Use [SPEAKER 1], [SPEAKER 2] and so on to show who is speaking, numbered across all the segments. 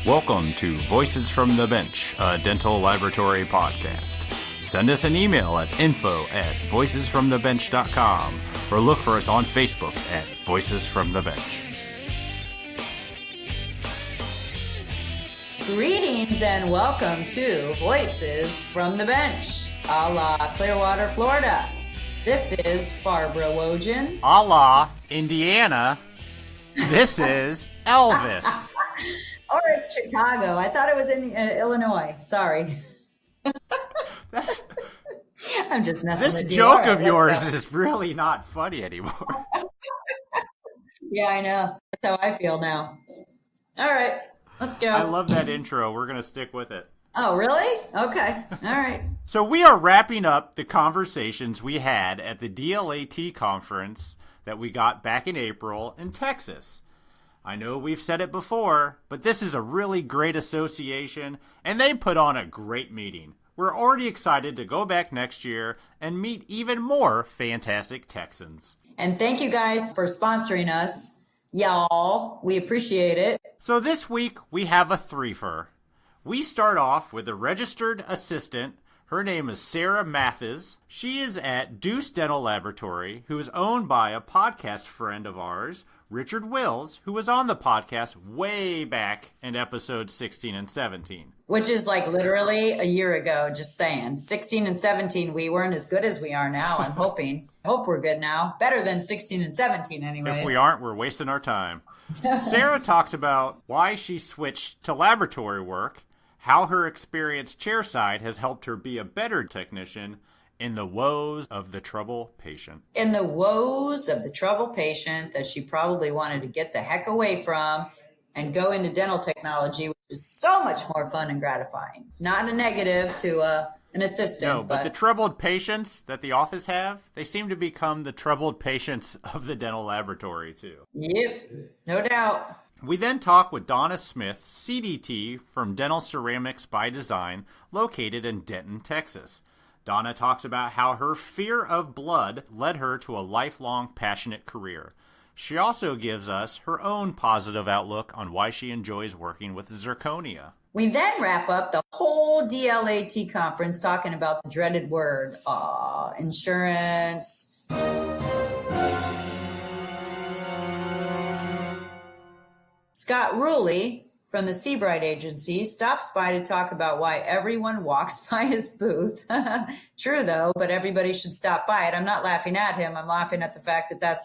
[SPEAKER 1] Welcome to Voices from the Bench, a dental laboratory podcast. Send us an email at info@voicesfromthebench.com or look for us on Facebook at Voices from the Bench.
[SPEAKER 2] Greetings and welcome to Voices from the Bench, a la Clearwater, Florida. This is Barbara Wojin.
[SPEAKER 1] A la Indiana, this is Elvis.
[SPEAKER 2] Or it's Chicago. I thought it was in Illinois. Sorry. I'm just messing with you.
[SPEAKER 1] This joke of yours is really not funny anymore.
[SPEAKER 2] Yeah, I know. That's how I feel now. All right, let's go.
[SPEAKER 1] I love that intro. We're going to stick with it.
[SPEAKER 2] Oh, really? Okay. All right.
[SPEAKER 1] So we are wrapping up the conversations we had at the DLAT Conference that we got back in April in Texas. I know we've said it before, but this is a really great association, and they put on a great meeting. We're already excited to go back next year and meet even more fantastic Texans.
[SPEAKER 2] And thank you guys for sponsoring us, y'all. We appreciate it.
[SPEAKER 1] So this week, we have a threefer. We start off with a registered assistant. Her name is Sarah Mathis. She is at Duece Dental Laboratory, who is owned by a podcast friend of ours, Richard Wills, who was on the podcast way back in episode 16 and 17.
[SPEAKER 2] Which is like literally a year ago, just saying. 16 and 17, we weren't as good as we are now, I'm hoping. I hope we're good now. Better than 16 and 17 anyways.
[SPEAKER 1] If we aren't, we're wasting our time. Sarah talks about why she switched to laboratory work, how her experience chairside has helped her be a better technician, in the woes of the trouble patient.
[SPEAKER 2] In the woes of the trouble patient that she probably wanted to get the heck away from and go into dental technology, which is so much more fun and gratifying. Not a negative to an assistant.
[SPEAKER 1] No, but the troubled patients that the office have, they seem to become the troubled patients of the dental laboratory too.
[SPEAKER 2] Yep, no doubt.
[SPEAKER 1] We then talk with Donna Smith CDT from Dental Ceramics by Design, located in Denton, Texas. Donna talks about how her fear of blood led her to a lifelong passionate career. She also gives us her own positive outlook on why she enjoys working with zirconia.
[SPEAKER 2] We then wrap up the whole DLAT conference talking about the dreaded word, insurance. Scott Ruehle from the Seabright Agency stops by to talk about why everyone walks by his booth. True, though, but everybody should stop by it. I'm not laughing at him. I'm laughing at the fact that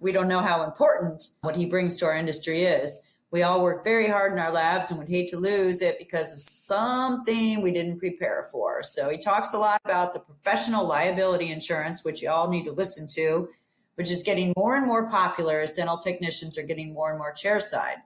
[SPEAKER 2] we don't know how important what he brings to our industry is. We all work very hard in our labs and would hate to lose it because of something we didn't prepare for. So he talks a lot about the professional liability insurance, which you all need to listen to, which is getting more and more popular as dental technicians are getting more and more chairside.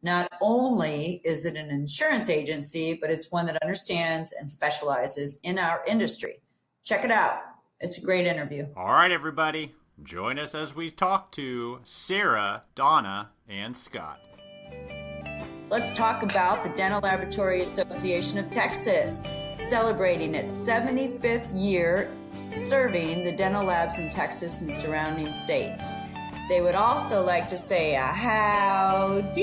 [SPEAKER 2] Not only is it an insurance agency, but it's one that understands and specializes in our industry. Check it out. It's a great interview.
[SPEAKER 1] All right, everybody. Join us as we talk to Sarah, Donna, and Scott.
[SPEAKER 2] Let's talk about the Dental Laboratory Association of Texas, celebrating its 75th year serving the dental labs in Texas and surrounding states. They would also like to say a howdy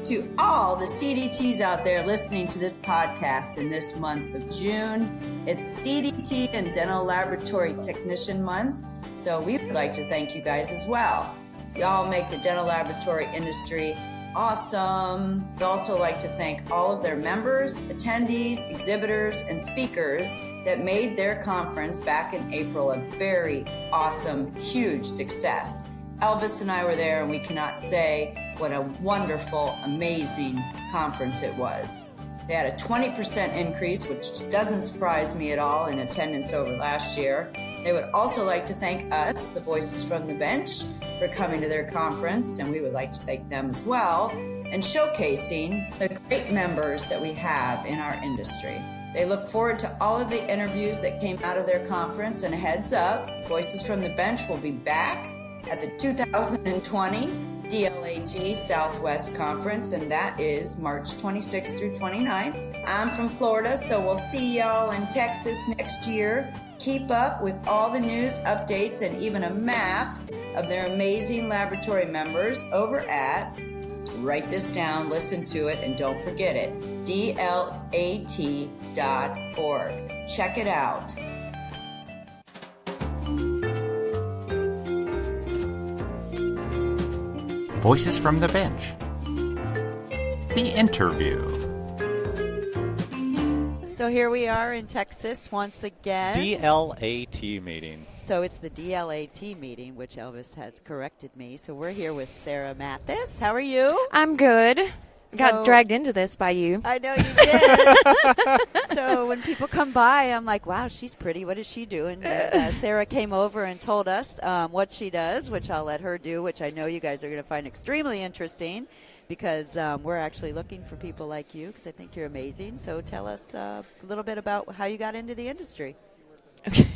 [SPEAKER 2] to all the CDTs out there listening to this podcast in this month of June. It's CDT and Dental Laboratory Technician Month, so we would like to thank you guys as well. Y'all make the dental laboratory industry awesome. We'd also like to thank all of their members, attendees, exhibitors, and speakers that made their conference back in April a very awesome, huge success. Elvis and I were there, and we cannot say what a wonderful, amazing conference it was. They had a 20% increase, which doesn't surprise me at all, in attendance over last year. They would also like to thank us, the Voices from the Bench, for coming to their conference, and we would like to thank them as well, and showcasing the great members that we have in our industry. They look forward to all of the interviews that came out of their conference, and a heads up, Voices from the Bench will be back at the 2020 DLAT Southwest Conference, and that is March 26th through 29th. I'm from Florida, so we'll see y'all in Texas next year. Keep up with all the news, updates, and even a map of their amazing laboratory members over at write this down, listen to it, and don't forget it. DLAT.org. Check it out.
[SPEAKER 1] Voices from the Bench. The interview.
[SPEAKER 2] So here we are in Texas once again.
[SPEAKER 3] DLAT meeting.
[SPEAKER 2] So it's the DLAT meeting, which Elvis has corrected me. So we're here with Sarah Mathis. How are you?
[SPEAKER 4] I'm good. Got dragged into this by you.
[SPEAKER 2] I know you did. So when people come by, I'm like, wow, she's pretty. What is she doing? And, Sarah came over and told us what she does, which I'll let her do, which I know you guys are going to find extremely interesting because we're actually looking for people like you because I think you're amazing. So tell us a little bit about how you got into the industry.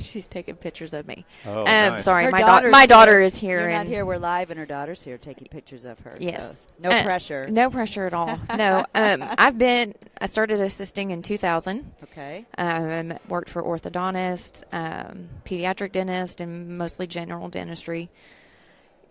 [SPEAKER 4] She's taking pictures of me.
[SPEAKER 3] Oh, nice.
[SPEAKER 4] Sorry,
[SPEAKER 2] Her
[SPEAKER 4] my daughter is here.
[SPEAKER 2] You're not
[SPEAKER 4] and
[SPEAKER 2] here. We're live, and her daughter's here taking pictures of her.
[SPEAKER 4] Yes.
[SPEAKER 2] So no pressure.
[SPEAKER 4] No pressure at all. No. I started assisting in 2000.
[SPEAKER 2] Okay.
[SPEAKER 4] Worked for orthodontist, pediatric dentist, and mostly general dentistry.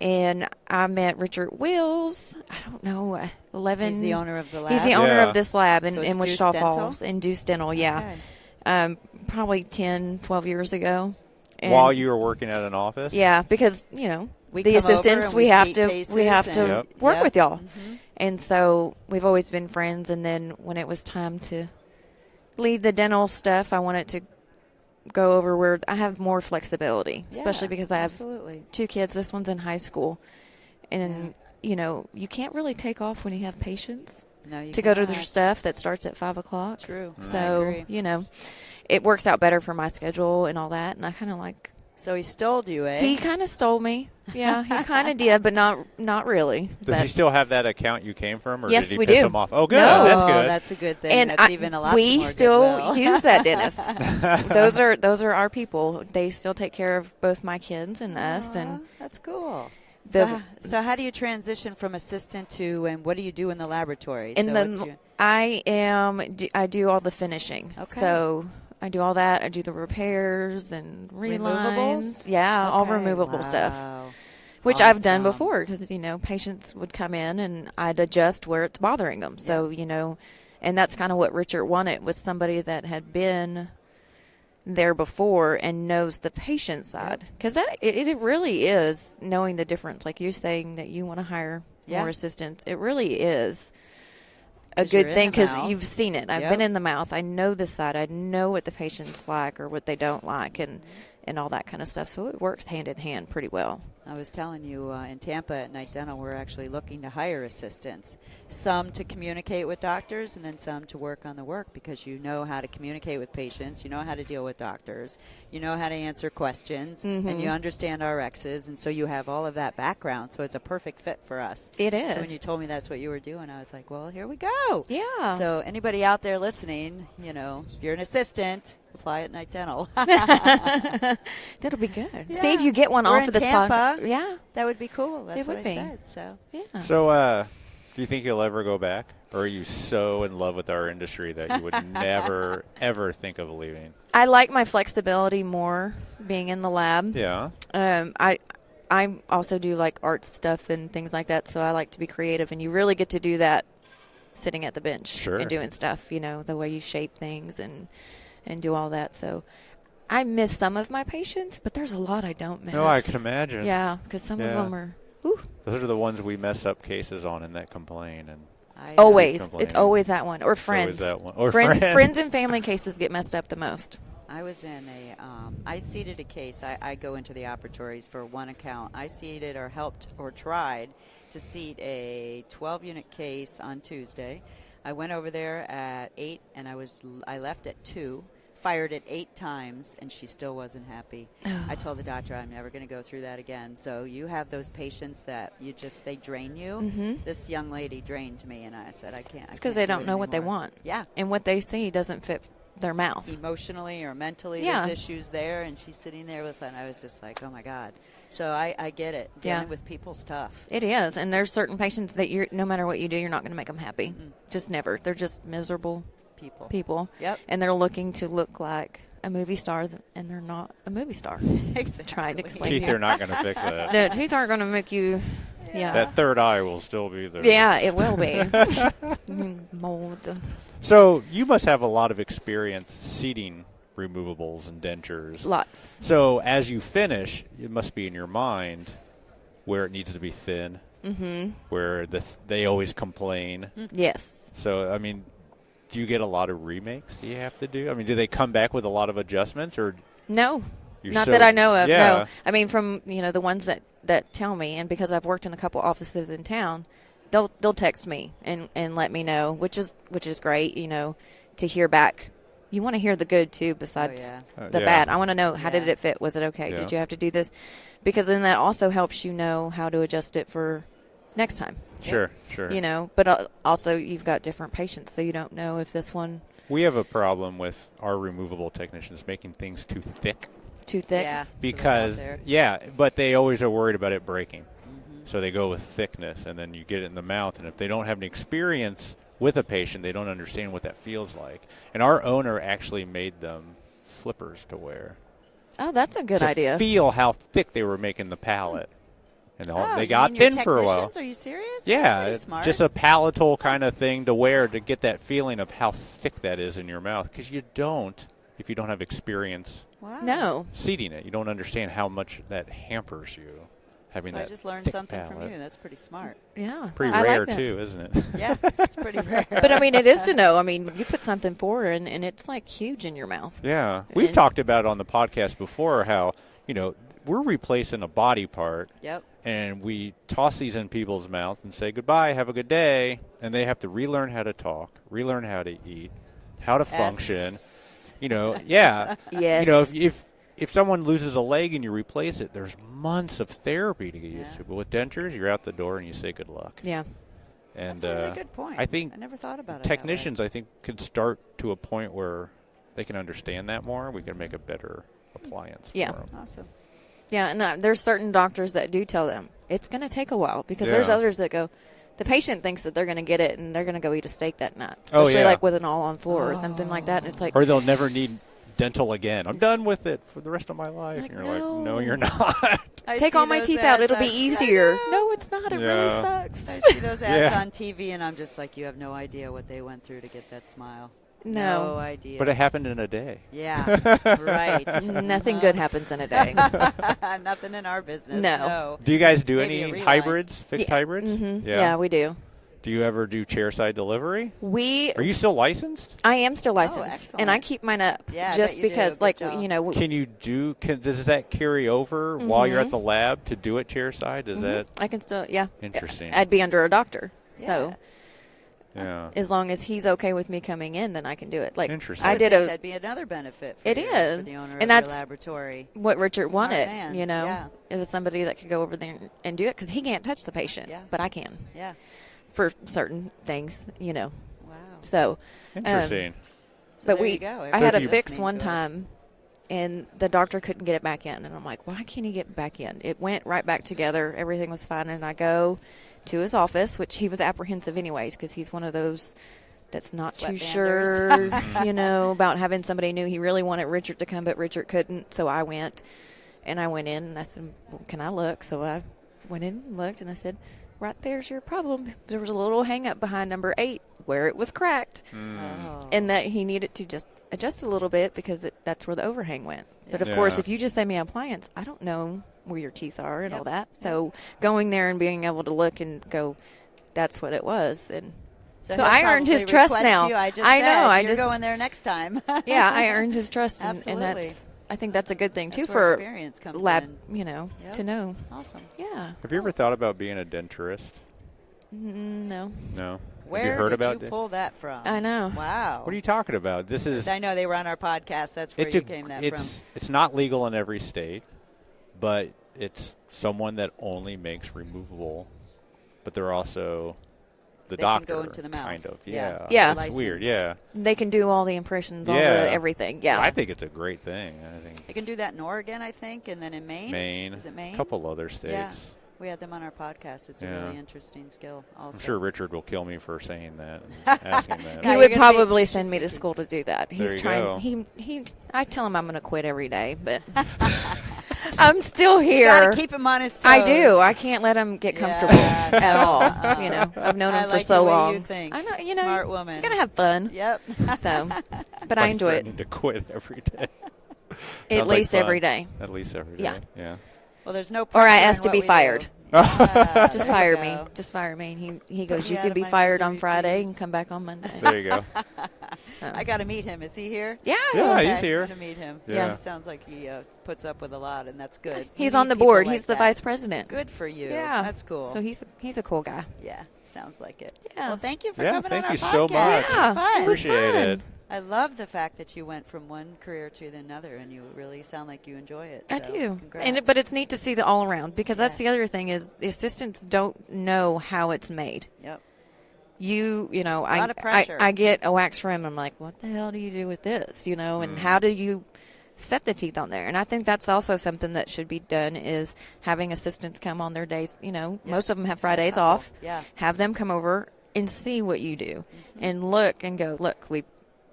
[SPEAKER 4] And I met Richard Wills. I don't know, 11.
[SPEAKER 2] He's the owner of the lab.
[SPEAKER 4] He's the owner of this lab in
[SPEAKER 2] it's
[SPEAKER 4] Wichita
[SPEAKER 2] Duece Dental?
[SPEAKER 4] Falls, in Duece Dental. Yeah.
[SPEAKER 2] Okay.
[SPEAKER 4] Probably 10, 12 years ago. And
[SPEAKER 3] While you were working at an office?
[SPEAKER 4] yeah, because
[SPEAKER 2] We
[SPEAKER 4] the
[SPEAKER 2] come over
[SPEAKER 4] assistants
[SPEAKER 2] and
[SPEAKER 4] we
[SPEAKER 2] we
[SPEAKER 4] have
[SPEAKER 2] seat
[SPEAKER 4] to
[SPEAKER 2] cases
[SPEAKER 3] Yep.
[SPEAKER 4] work
[SPEAKER 2] Yep.
[SPEAKER 4] with y'all,
[SPEAKER 2] Mm-hmm.
[SPEAKER 4] and so we've always been friends. And then when it was time to leave the dental stuff, I wanted to go over where I have more flexibility, especially because I have
[SPEAKER 2] absolutely.
[SPEAKER 4] 2 kids. This one's in high school, and you can't really take off when you have patients
[SPEAKER 2] No, you
[SPEAKER 4] to go to
[SPEAKER 2] cannot.
[SPEAKER 4] their stuff that starts at 5 o'clock.
[SPEAKER 2] True. I
[SPEAKER 4] So
[SPEAKER 2] agree.
[SPEAKER 4] it works out better for my schedule and all that. And I kind of like.
[SPEAKER 2] So he stole you, eh?
[SPEAKER 4] He kind of stole me. Yeah, he kind of did, but not really.
[SPEAKER 3] Does he still have that account you came from, or
[SPEAKER 4] Yes,
[SPEAKER 3] did he
[SPEAKER 4] we
[SPEAKER 3] piss
[SPEAKER 4] do.
[SPEAKER 3] him off? Oh, good.
[SPEAKER 4] No.
[SPEAKER 3] That's good.
[SPEAKER 2] That's a good thing.
[SPEAKER 4] And
[SPEAKER 2] That's even a lot
[SPEAKER 4] we
[SPEAKER 2] more
[SPEAKER 4] still
[SPEAKER 2] goodwill.
[SPEAKER 4] use that dentist. Those are our people. They still take care of both my kids and us. And
[SPEAKER 2] that's cool.
[SPEAKER 4] the
[SPEAKER 2] So how do you transition from assistant to, and what do you do in the laboratory?
[SPEAKER 4] and
[SPEAKER 2] So
[SPEAKER 4] then
[SPEAKER 2] what's your-
[SPEAKER 4] I do all the finishing.
[SPEAKER 2] Okay.
[SPEAKER 4] So I do all that. I do the repairs and relines.
[SPEAKER 2] Removables?
[SPEAKER 4] Yeah, all
[SPEAKER 2] Okay,
[SPEAKER 4] removable stuff.
[SPEAKER 2] wow.
[SPEAKER 4] Which I've done
[SPEAKER 2] Awesome.
[SPEAKER 4] before because, patients would come in and I'd adjust where it's bothering them. So, and that's kind of what Richard wanted, was somebody that had been there before and knows the patient side. Because it really is knowing the difference. Like you're saying that you want to hire
[SPEAKER 2] Yeah.
[SPEAKER 4] more assistants. It really is a
[SPEAKER 2] 'Cause you're
[SPEAKER 4] good
[SPEAKER 2] in
[SPEAKER 4] thing
[SPEAKER 2] the
[SPEAKER 4] because
[SPEAKER 2] mouth.
[SPEAKER 4] you've seen it. I've
[SPEAKER 2] Yep.
[SPEAKER 4] been in the mouth. I know the side. I know what the patients like or what they don't like and all that kind of stuff. So it works hand in hand pretty well.
[SPEAKER 2] I was telling you in Tampa at Night Dental, we're actually looking to hire assistants, some to communicate with doctors and then some to work on the work because you know how to communicate with patients, you know how to deal with doctors, you know how to answer questions, and you understand RXs, and so you have all of that background, so it's a perfect fit for us.
[SPEAKER 4] It is.
[SPEAKER 2] So when you told me that's what you were doing, I was like, well, here we go.
[SPEAKER 4] Yeah.
[SPEAKER 2] So anybody out there listening, if you're an assistant, apply at Night Dental.
[SPEAKER 4] That'll be good.
[SPEAKER 2] Yeah.
[SPEAKER 4] See if you get one
[SPEAKER 2] We're
[SPEAKER 4] off
[SPEAKER 2] in
[SPEAKER 4] of this
[SPEAKER 2] Tampa.
[SPEAKER 4] podcast. Yeah.
[SPEAKER 2] That would be cool. That's
[SPEAKER 4] It
[SPEAKER 2] what
[SPEAKER 4] would
[SPEAKER 2] I
[SPEAKER 4] be.
[SPEAKER 2] said. So
[SPEAKER 4] Yeah.
[SPEAKER 3] So, do you think you'll ever go back? Or are you so in love with our industry that you would never, ever think of leaving?
[SPEAKER 4] I like my flexibility more being in the lab.
[SPEAKER 3] Yeah.
[SPEAKER 4] I also do like art stuff and things like that, so I like to be creative, and you really get to do that sitting at the bench
[SPEAKER 3] Sure.
[SPEAKER 4] and doing stuff, the way you shape things and do all that. So I miss some of my patients, but there's a lot I don't miss.
[SPEAKER 3] No, I can imagine.
[SPEAKER 4] Yeah, because some of
[SPEAKER 3] Yeah.
[SPEAKER 4] them are, whew,
[SPEAKER 3] Those are the ones we mess up cases on and that complain. And
[SPEAKER 4] always.
[SPEAKER 3] complaining.
[SPEAKER 4] It's always that one. Or
[SPEAKER 3] It's always
[SPEAKER 4] friends.
[SPEAKER 3] that one. Or
[SPEAKER 4] Friends
[SPEAKER 3] friends.
[SPEAKER 4] and family cases get messed up the most.
[SPEAKER 2] I was in I seated a case. I go into the operatories for one account. I seated or helped or tried to seat a 12-unit case on Tuesday. I went over there at 8, and I left at 2, fired it 8 times, and she still wasn't happy. I told the doctor I'm never going to go through that again. So you have those patients that they drain you.
[SPEAKER 4] Mm-hmm.
[SPEAKER 2] This young lady drained me, and I said, I can't.
[SPEAKER 4] It's because they don't know what they want.
[SPEAKER 2] Yeah.
[SPEAKER 4] And what they see doesn't fit their mouth.
[SPEAKER 2] Emotionally or mentally,
[SPEAKER 4] Yeah.
[SPEAKER 2] there's issues there, and she's sitting there with it, and I was just like, oh my God. So I get it.
[SPEAKER 4] Yeah.
[SPEAKER 2] Dealing with people's tough.
[SPEAKER 4] It is. And there's certain patients that no matter what you do, you're not going to make them happy. Just never. They're just miserable people.
[SPEAKER 2] Yep.
[SPEAKER 4] And they're looking to look like a movie star, and they're not a movie star.
[SPEAKER 2] Exactly.
[SPEAKER 4] Trying to explain
[SPEAKER 3] Teeth
[SPEAKER 4] to you.
[SPEAKER 3] are not going to fix that.
[SPEAKER 4] No, teeth aren't going to make you Yeah.
[SPEAKER 3] That third eye will still be there.
[SPEAKER 4] Yeah, it will be. Mold.
[SPEAKER 3] So you must have a lot of experience seating removables and dentures.
[SPEAKER 4] Lots.
[SPEAKER 3] So as you finish, it must be in your mind where it needs to be thin, where they always complain.
[SPEAKER 4] Yes.
[SPEAKER 3] So, I mean, do you get a lot of remakes do you have to do? I mean, do they come back with a lot of adjustments? Or
[SPEAKER 4] No. Not that I know of, no. I mean, from, the ones that tell me, and because I've worked in a couple offices in town, they'll text me and let me know, which is great, to hear back. You want to hear the good, too, besides the bad. I want to know, how did it fit? Was it okay?
[SPEAKER 3] Yeah.
[SPEAKER 4] Did you have to do this? Because then that also helps you know how to adjust it for next time.
[SPEAKER 3] Sure.
[SPEAKER 4] But also you've got different patients, so you don't know if this one.
[SPEAKER 3] We have a problem with our removable technicians making things too thick.
[SPEAKER 4] Too thick?
[SPEAKER 2] Yeah.
[SPEAKER 3] Because, but they always are worried about it breaking. So they go with thickness, and then you get it in the mouth, and if they don't have any experience with a patient, they don't understand what that feels like. And our owner actually made them flippers to wear.
[SPEAKER 4] Oh, that's a good
[SPEAKER 3] to
[SPEAKER 4] idea.
[SPEAKER 3] Feel how thick they were making the palate. And they
[SPEAKER 2] you
[SPEAKER 3] got
[SPEAKER 2] mean your
[SPEAKER 3] thin for a while.
[SPEAKER 2] technicians? Are you serious?
[SPEAKER 3] Yeah,
[SPEAKER 2] That's
[SPEAKER 3] it's
[SPEAKER 2] pretty smart.
[SPEAKER 3] just a palatal kind of thing to wear to get that feeling of how thick that is in your mouth. Because you don't, if you don't have experience
[SPEAKER 2] Wow.
[SPEAKER 4] No.
[SPEAKER 3] seating it. You don't understand how much that hampers you. Having
[SPEAKER 2] So
[SPEAKER 3] that
[SPEAKER 2] I just learned
[SPEAKER 3] thick
[SPEAKER 2] something
[SPEAKER 3] palate.
[SPEAKER 2] from you. That's pretty smart.
[SPEAKER 4] Yeah.
[SPEAKER 3] Pretty
[SPEAKER 4] I
[SPEAKER 3] rare,
[SPEAKER 4] like that.
[SPEAKER 3] too, isn't it?
[SPEAKER 2] Yeah, it's pretty rare.
[SPEAKER 4] But, I mean, it is to know. I mean, you put something forward, and it's, like, huge in your mouth.
[SPEAKER 3] Yeah. We've
[SPEAKER 4] And-
[SPEAKER 3] talked about on the podcast before how, we're replacing a body part.
[SPEAKER 2] Yep.
[SPEAKER 3] And we toss these in people's mouth and say, goodbye, have a good day. And they have to relearn how to talk, relearn how to eat, how to function.
[SPEAKER 4] Yes.
[SPEAKER 3] If someone loses a leg and you replace it, there's months of therapy to get used to. But with dentures, you're out the door and you say good luck.
[SPEAKER 4] Yeah.
[SPEAKER 3] And
[SPEAKER 2] That's a really good point.
[SPEAKER 3] I think
[SPEAKER 2] I never thought about it.
[SPEAKER 3] technicians, I think, could start to a point where they can understand that more. We can make a better appliance
[SPEAKER 4] Yeah.
[SPEAKER 3] for them.
[SPEAKER 2] Awesome.
[SPEAKER 4] Yeah, and there's certain doctors that do tell them it's going to take a while because there's others that go, the patient thinks that they're going to get it and they're going to go eat a steak that night, especially like with an all-on floor or something like that. And it's like,
[SPEAKER 3] or they'll never need dental again. I'm done with it for the rest of my life.
[SPEAKER 4] Like,
[SPEAKER 3] and you're
[SPEAKER 4] no.
[SPEAKER 3] like, no, you're not.
[SPEAKER 4] take all my teeth out. It'll be easier. No, it's not. It really sucks.
[SPEAKER 2] I see those ads on TV, and I'm just like, you have no idea what they went through to get that smile.
[SPEAKER 4] No
[SPEAKER 2] idea.
[SPEAKER 3] But it happened in a day.
[SPEAKER 2] Yeah, right.
[SPEAKER 4] Nothing good happens in a day.
[SPEAKER 2] Nothing in our business.
[SPEAKER 4] No.
[SPEAKER 2] No.
[SPEAKER 3] Do you guys do
[SPEAKER 2] Maybe a
[SPEAKER 3] any
[SPEAKER 2] reline.
[SPEAKER 3] hybrids, fixed hybrids?
[SPEAKER 4] Mm-hmm. Yeah, we do.
[SPEAKER 3] Do you ever do chairside delivery?
[SPEAKER 4] Are
[SPEAKER 3] you still licensed?
[SPEAKER 4] I am still licensed,
[SPEAKER 2] excellent.
[SPEAKER 4] and I keep mine up
[SPEAKER 2] Yeah, I
[SPEAKER 4] just
[SPEAKER 2] bet you do.
[SPEAKER 4] because,
[SPEAKER 2] Good
[SPEAKER 4] like,
[SPEAKER 2] job.
[SPEAKER 3] Can you do? Does that carry over while you're at the lab to do it chairside? Does that?
[SPEAKER 4] I can still,
[SPEAKER 3] Interesting.
[SPEAKER 4] I'd be under a doctor, so
[SPEAKER 3] Yeah.
[SPEAKER 4] as long as he's okay with me coming in, then I can do it. Like,
[SPEAKER 3] Interesting.
[SPEAKER 2] I
[SPEAKER 4] I did
[SPEAKER 2] think
[SPEAKER 4] a
[SPEAKER 2] that'd be another benefit for
[SPEAKER 4] It
[SPEAKER 2] you,
[SPEAKER 4] is.
[SPEAKER 2] for the owner
[SPEAKER 4] And
[SPEAKER 2] of
[SPEAKER 4] that's
[SPEAKER 2] your laboratory.
[SPEAKER 4] what Richard
[SPEAKER 2] Smart
[SPEAKER 4] wanted.
[SPEAKER 2] man.
[SPEAKER 4] It was somebody that could go over there and do it because he can't touch the patient, but I can.
[SPEAKER 2] Yeah.
[SPEAKER 4] For certain things,
[SPEAKER 2] Wow.
[SPEAKER 4] So,
[SPEAKER 3] Interesting.
[SPEAKER 2] So
[SPEAKER 4] but
[SPEAKER 2] there you go.
[SPEAKER 4] I had a
[SPEAKER 2] Everybody's
[SPEAKER 4] fix
[SPEAKER 2] listening
[SPEAKER 4] one
[SPEAKER 2] to us.
[SPEAKER 4] time, and the doctor couldn't get it back in, and I'm like, why can't he get it back in? It went right back together. Everything was fine, and I go to his office, which he was apprehensive anyways because he's one of those that's not too sure, about having somebody new. He really wanted Richard to come, but Richard couldn't, so I went. And I went in, and I said, well, can I look? So I went in and looked, and I said, right there's your problem. There was a little hang-up behind number 8 where it was cracked, and that he needed to just adjust a little bit because that's where the overhang went. But, of course, if you just send me an appliance, I don't know where your teeth are and all that. So going there and being able to look and go, that's what it was. And so I earned his trust now.
[SPEAKER 2] I know. You're
[SPEAKER 4] just
[SPEAKER 2] going there next time.
[SPEAKER 4] Yeah, I earned his trust, and
[SPEAKER 2] Absolutely.
[SPEAKER 4] I think that's a good thing too
[SPEAKER 2] That's where
[SPEAKER 4] for
[SPEAKER 2] experience comes
[SPEAKER 4] lab,
[SPEAKER 2] in.
[SPEAKER 4] to know.
[SPEAKER 2] Awesome.
[SPEAKER 4] Yeah.
[SPEAKER 3] Have you ever thought about being a denturist?
[SPEAKER 4] No.
[SPEAKER 3] No.
[SPEAKER 2] Where
[SPEAKER 3] Have you heard
[SPEAKER 2] did
[SPEAKER 3] about
[SPEAKER 2] you pull that from?
[SPEAKER 4] I know.
[SPEAKER 2] Wow.
[SPEAKER 3] What are you talking about? This is.
[SPEAKER 2] I know they were on our podcast. That's where you came that from.
[SPEAKER 3] It's not legal in every state, but it's someone that only makes removable. But they're also the
[SPEAKER 2] They
[SPEAKER 3] doctor,
[SPEAKER 2] can go into the mouth.
[SPEAKER 3] kind of.
[SPEAKER 2] Yeah.
[SPEAKER 4] Yeah.
[SPEAKER 3] It's
[SPEAKER 2] License.
[SPEAKER 3] weird. Yeah.
[SPEAKER 4] They can do all the impressions, all the everything. Yeah.
[SPEAKER 3] I think it's a great thing.
[SPEAKER 2] They can do that in Oregon, I think, and then in Maine.
[SPEAKER 3] Maine.
[SPEAKER 2] Is it Maine?
[SPEAKER 3] A couple other states.
[SPEAKER 2] Yeah. We had them on our podcast. It's a really interesting skill also.
[SPEAKER 3] I'm sure Richard will kill me for saying that and asking that.
[SPEAKER 4] He would probably send me to school to do that. He's
[SPEAKER 3] There you
[SPEAKER 4] trying.
[SPEAKER 3] go.
[SPEAKER 4] He. I tell him I'm going to quit every day, but I'm still here.
[SPEAKER 2] Got to keep him on his toes.
[SPEAKER 4] I do. I can't let him get comfortable at all. You know, I've known him for so long.
[SPEAKER 2] You think.
[SPEAKER 4] I know. You know,
[SPEAKER 2] Smart woman.
[SPEAKER 4] You gotta have fun.
[SPEAKER 2] Yep.
[SPEAKER 4] So, but I enjoy it.
[SPEAKER 3] Need to quit every day.
[SPEAKER 4] At least every day.
[SPEAKER 3] At least every day.
[SPEAKER 4] Yeah.
[SPEAKER 2] Well, there's no.
[SPEAKER 4] Or I asked to be fired. Just fire me.
[SPEAKER 2] Go.
[SPEAKER 4] Just fire me. And he goes,
[SPEAKER 2] me
[SPEAKER 4] you
[SPEAKER 2] out
[SPEAKER 4] can
[SPEAKER 2] of
[SPEAKER 4] be
[SPEAKER 2] my
[SPEAKER 4] fired on
[SPEAKER 2] misery,
[SPEAKER 4] Friday
[SPEAKER 2] please.
[SPEAKER 4] and come back on Monday.
[SPEAKER 3] There you go.
[SPEAKER 2] I got to meet him. Is he here?
[SPEAKER 4] Yeah.
[SPEAKER 3] Yeah, he's
[SPEAKER 2] Okay,
[SPEAKER 3] here.
[SPEAKER 2] I'm going to meet him.
[SPEAKER 3] Yeah.
[SPEAKER 2] He sounds like he puts up with a lot, and that's good.
[SPEAKER 4] He's
[SPEAKER 2] We
[SPEAKER 4] on
[SPEAKER 2] need
[SPEAKER 4] the
[SPEAKER 2] people
[SPEAKER 4] board.
[SPEAKER 2] like
[SPEAKER 4] He's the
[SPEAKER 2] that.
[SPEAKER 4] vice president.
[SPEAKER 2] Good for you.
[SPEAKER 4] Yeah.
[SPEAKER 2] That's cool.
[SPEAKER 4] So he's a cool guy.
[SPEAKER 2] Yeah, sounds like it.
[SPEAKER 4] Yeah.
[SPEAKER 2] Well, thank you for
[SPEAKER 3] Yeah,
[SPEAKER 2] coming
[SPEAKER 3] thank
[SPEAKER 2] on our
[SPEAKER 3] you so
[SPEAKER 2] podcast.
[SPEAKER 3] much.
[SPEAKER 4] Yeah,
[SPEAKER 2] It's fun.
[SPEAKER 4] it was
[SPEAKER 3] Appreciate
[SPEAKER 4] fun.
[SPEAKER 3] it.
[SPEAKER 2] I love the fact that you went from one career to another, and you really sound like you enjoy it.
[SPEAKER 4] I
[SPEAKER 2] so
[SPEAKER 4] do.
[SPEAKER 2] Congrats.
[SPEAKER 4] But it's neat to see the all around because that's
[SPEAKER 2] Yeah.
[SPEAKER 4] the other thing is the assistants don't know how it's made.
[SPEAKER 2] Yep.
[SPEAKER 4] You know,
[SPEAKER 2] lot of pressure.
[SPEAKER 4] I get a wax rim. I'm like, what the hell do you do with this? You know, and how do you set the teeth on there? And I think that's also something that should be done is having assistants come on their days. You know, most of them have Fridays off.
[SPEAKER 2] Yeah.
[SPEAKER 4] Have them come over and see what you do and look and go, look, we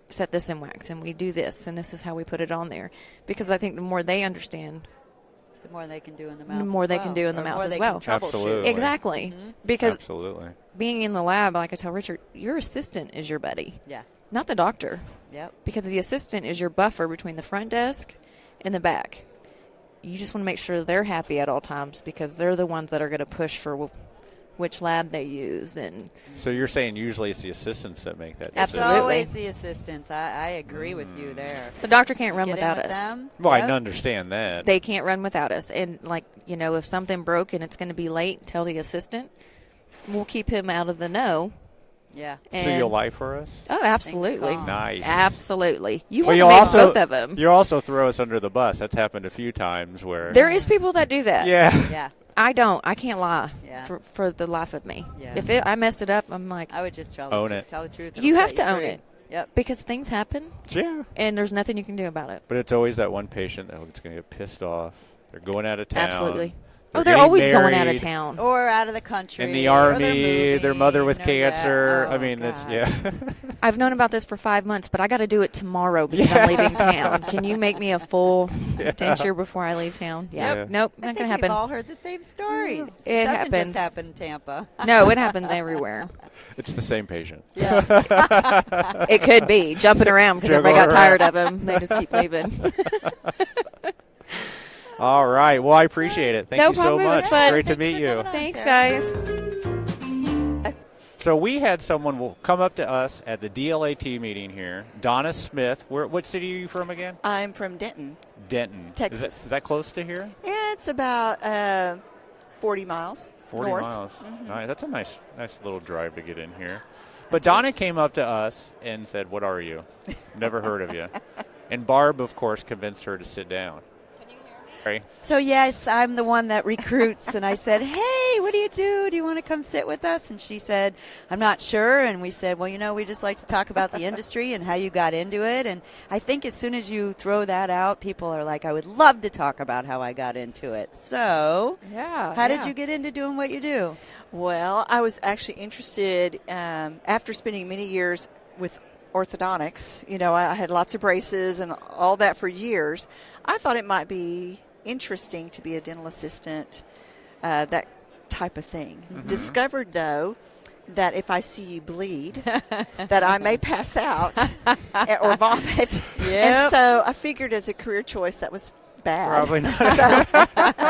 [SPEAKER 4] set this in wax and we do this and this is how we put it on there. Because I think the more they understand,
[SPEAKER 2] The more they can do in the mouth.
[SPEAKER 4] the more
[SPEAKER 2] as
[SPEAKER 4] they
[SPEAKER 2] well.
[SPEAKER 4] can do in the
[SPEAKER 2] Or
[SPEAKER 4] mouth
[SPEAKER 2] more
[SPEAKER 4] as
[SPEAKER 2] they
[SPEAKER 4] well.
[SPEAKER 2] Can troubleshoot.
[SPEAKER 3] Absolutely.
[SPEAKER 4] Exactly. Because
[SPEAKER 3] Absolutely.
[SPEAKER 4] being in the lab, like I tell Richard, your assistant is your buddy,
[SPEAKER 2] Yeah.
[SPEAKER 4] not the doctor.
[SPEAKER 2] Yep.
[SPEAKER 4] Because the assistant is your buffer between the front desk and the back. You just want to make sure they're happy at all times because they're the ones that are going to push for which lab they use. And
[SPEAKER 3] So you're saying usually it's the assistants that make that decision?
[SPEAKER 2] It's
[SPEAKER 4] Absolutely.
[SPEAKER 2] always the assistants. I agree with you there.
[SPEAKER 4] the doctor can't run
[SPEAKER 2] Get in
[SPEAKER 4] without
[SPEAKER 2] with
[SPEAKER 4] us.
[SPEAKER 2] them.
[SPEAKER 3] Well, I
[SPEAKER 2] Yep.
[SPEAKER 3] understand that.
[SPEAKER 4] They can't run without us. And, like, you know, if something broke and it's going to be late, tell the assistant. We'll keep him out of the know.
[SPEAKER 2] Yeah.
[SPEAKER 3] So
[SPEAKER 4] And
[SPEAKER 3] you'll lie for us?
[SPEAKER 4] Oh, absolutely.
[SPEAKER 2] calm.
[SPEAKER 3] Nice.
[SPEAKER 4] Absolutely. You
[SPEAKER 3] Well,
[SPEAKER 4] want to
[SPEAKER 3] you'll
[SPEAKER 4] make
[SPEAKER 3] also
[SPEAKER 4] both of them.
[SPEAKER 3] You also throw us under the bus. That's happened a few times where.
[SPEAKER 4] There is people that do that.
[SPEAKER 3] Yeah.
[SPEAKER 2] Yeah.
[SPEAKER 4] I don't. I can't lie
[SPEAKER 2] Yeah.
[SPEAKER 4] for the life of me.
[SPEAKER 2] Yeah.
[SPEAKER 4] If I messed it up, I'm like,
[SPEAKER 2] I would just tell
[SPEAKER 3] Own
[SPEAKER 2] just
[SPEAKER 3] it.
[SPEAKER 2] tell the truth.
[SPEAKER 4] you
[SPEAKER 2] It'll
[SPEAKER 4] have
[SPEAKER 2] set
[SPEAKER 4] to own
[SPEAKER 2] free.
[SPEAKER 4] it
[SPEAKER 2] Yep.
[SPEAKER 4] because things happen
[SPEAKER 3] Yeah.
[SPEAKER 4] and there's nothing you can do about it.
[SPEAKER 3] But it's always that one patient that's going to get pissed off. They're going out of town.
[SPEAKER 4] Absolutely.
[SPEAKER 3] They're
[SPEAKER 4] They're
[SPEAKER 3] getting
[SPEAKER 4] always going out of
[SPEAKER 3] married,
[SPEAKER 4] town.
[SPEAKER 2] Or out of the country.
[SPEAKER 3] in the
[SPEAKER 2] or
[SPEAKER 3] army,
[SPEAKER 2] they're
[SPEAKER 3] their mother with
[SPEAKER 2] moving, or
[SPEAKER 3] cancer.
[SPEAKER 2] yeah.
[SPEAKER 3] I mean,
[SPEAKER 2] Oh,
[SPEAKER 3] that's
[SPEAKER 2] God.
[SPEAKER 3] yeah.
[SPEAKER 4] I've known about this for 5 months, but I got to do it tomorrow because I'm leaving town. Can you make me a full denture before I leave town? Yeah.
[SPEAKER 3] Yep.
[SPEAKER 4] Nope,
[SPEAKER 2] I
[SPEAKER 4] not
[SPEAKER 2] think
[SPEAKER 4] going to happen.
[SPEAKER 2] we've all heard the same stories.
[SPEAKER 4] It
[SPEAKER 2] doesn't
[SPEAKER 4] happens.
[SPEAKER 2] just happen in Tampa.
[SPEAKER 4] No, it happens everywhere.
[SPEAKER 3] It's the same patient.
[SPEAKER 2] Yes.
[SPEAKER 4] It could be jumping around because
[SPEAKER 3] Jumping
[SPEAKER 4] everybody got
[SPEAKER 3] around.
[SPEAKER 4] tired of him. They just keep leaving.
[SPEAKER 3] All right. Well, I appreciate it. Thank
[SPEAKER 4] No
[SPEAKER 3] you so
[SPEAKER 4] problem. It was
[SPEAKER 3] much.
[SPEAKER 4] fun.
[SPEAKER 3] Great to
[SPEAKER 2] Thanks
[SPEAKER 3] meet
[SPEAKER 2] for
[SPEAKER 3] you.
[SPEAKER 2] coming on,
[SPEAKER 4] Thanks,
[SPEAKER 2] Sarah.
[SPEAKER 4] guys.
[SPEAKER 3] So we had someone will come up to us at the DLAT meeting here. Donna Smith. What city are you from again?
[SPEAKER 5] I'm from Denton.
[SPEAKER 3] Denton,
[SPEAKER 5] Texas.
[SPEAKER 3] Is that close to here?
[SPEAKER 5] It's about 40 miles
[SPEAKER 3] 40
[SPEAKER 5] north.
[SPEAKER 3] miles. Nice. That's a nice little drive to get in here. But Donna came up to us and said, "What are you? Never heard of you." And Barb, of course, convinced her to sit down.
[SPEAKER 2] So, yes, I'm the one that recruits. And I said, hey, what do you do? Do you want to come sit with us? And she said, I'm not sure. And we said, well, we just like to talk about the industry and how you got into it. And I think as soon as you throw that out, people are like, I would love to talk about how I got into it. So,
[SPEAKER 5] Yeah.
[SPEAKER 2] how did you get into doing what you do?
[SPEAKER 5] Well, I was actually interested after spending many years with orthodontics. I had lots of braces and all that for years. I thought it might be interesting to be a dental assistant, that type of thing. Discovered, though, that if I see you bleed, that I may pass out or vomit.
[SPEAKER 2] Yep.
[SPEAKER 5] And so I figured as a career choice that was bad.
[SPEAKER 3] Probably not.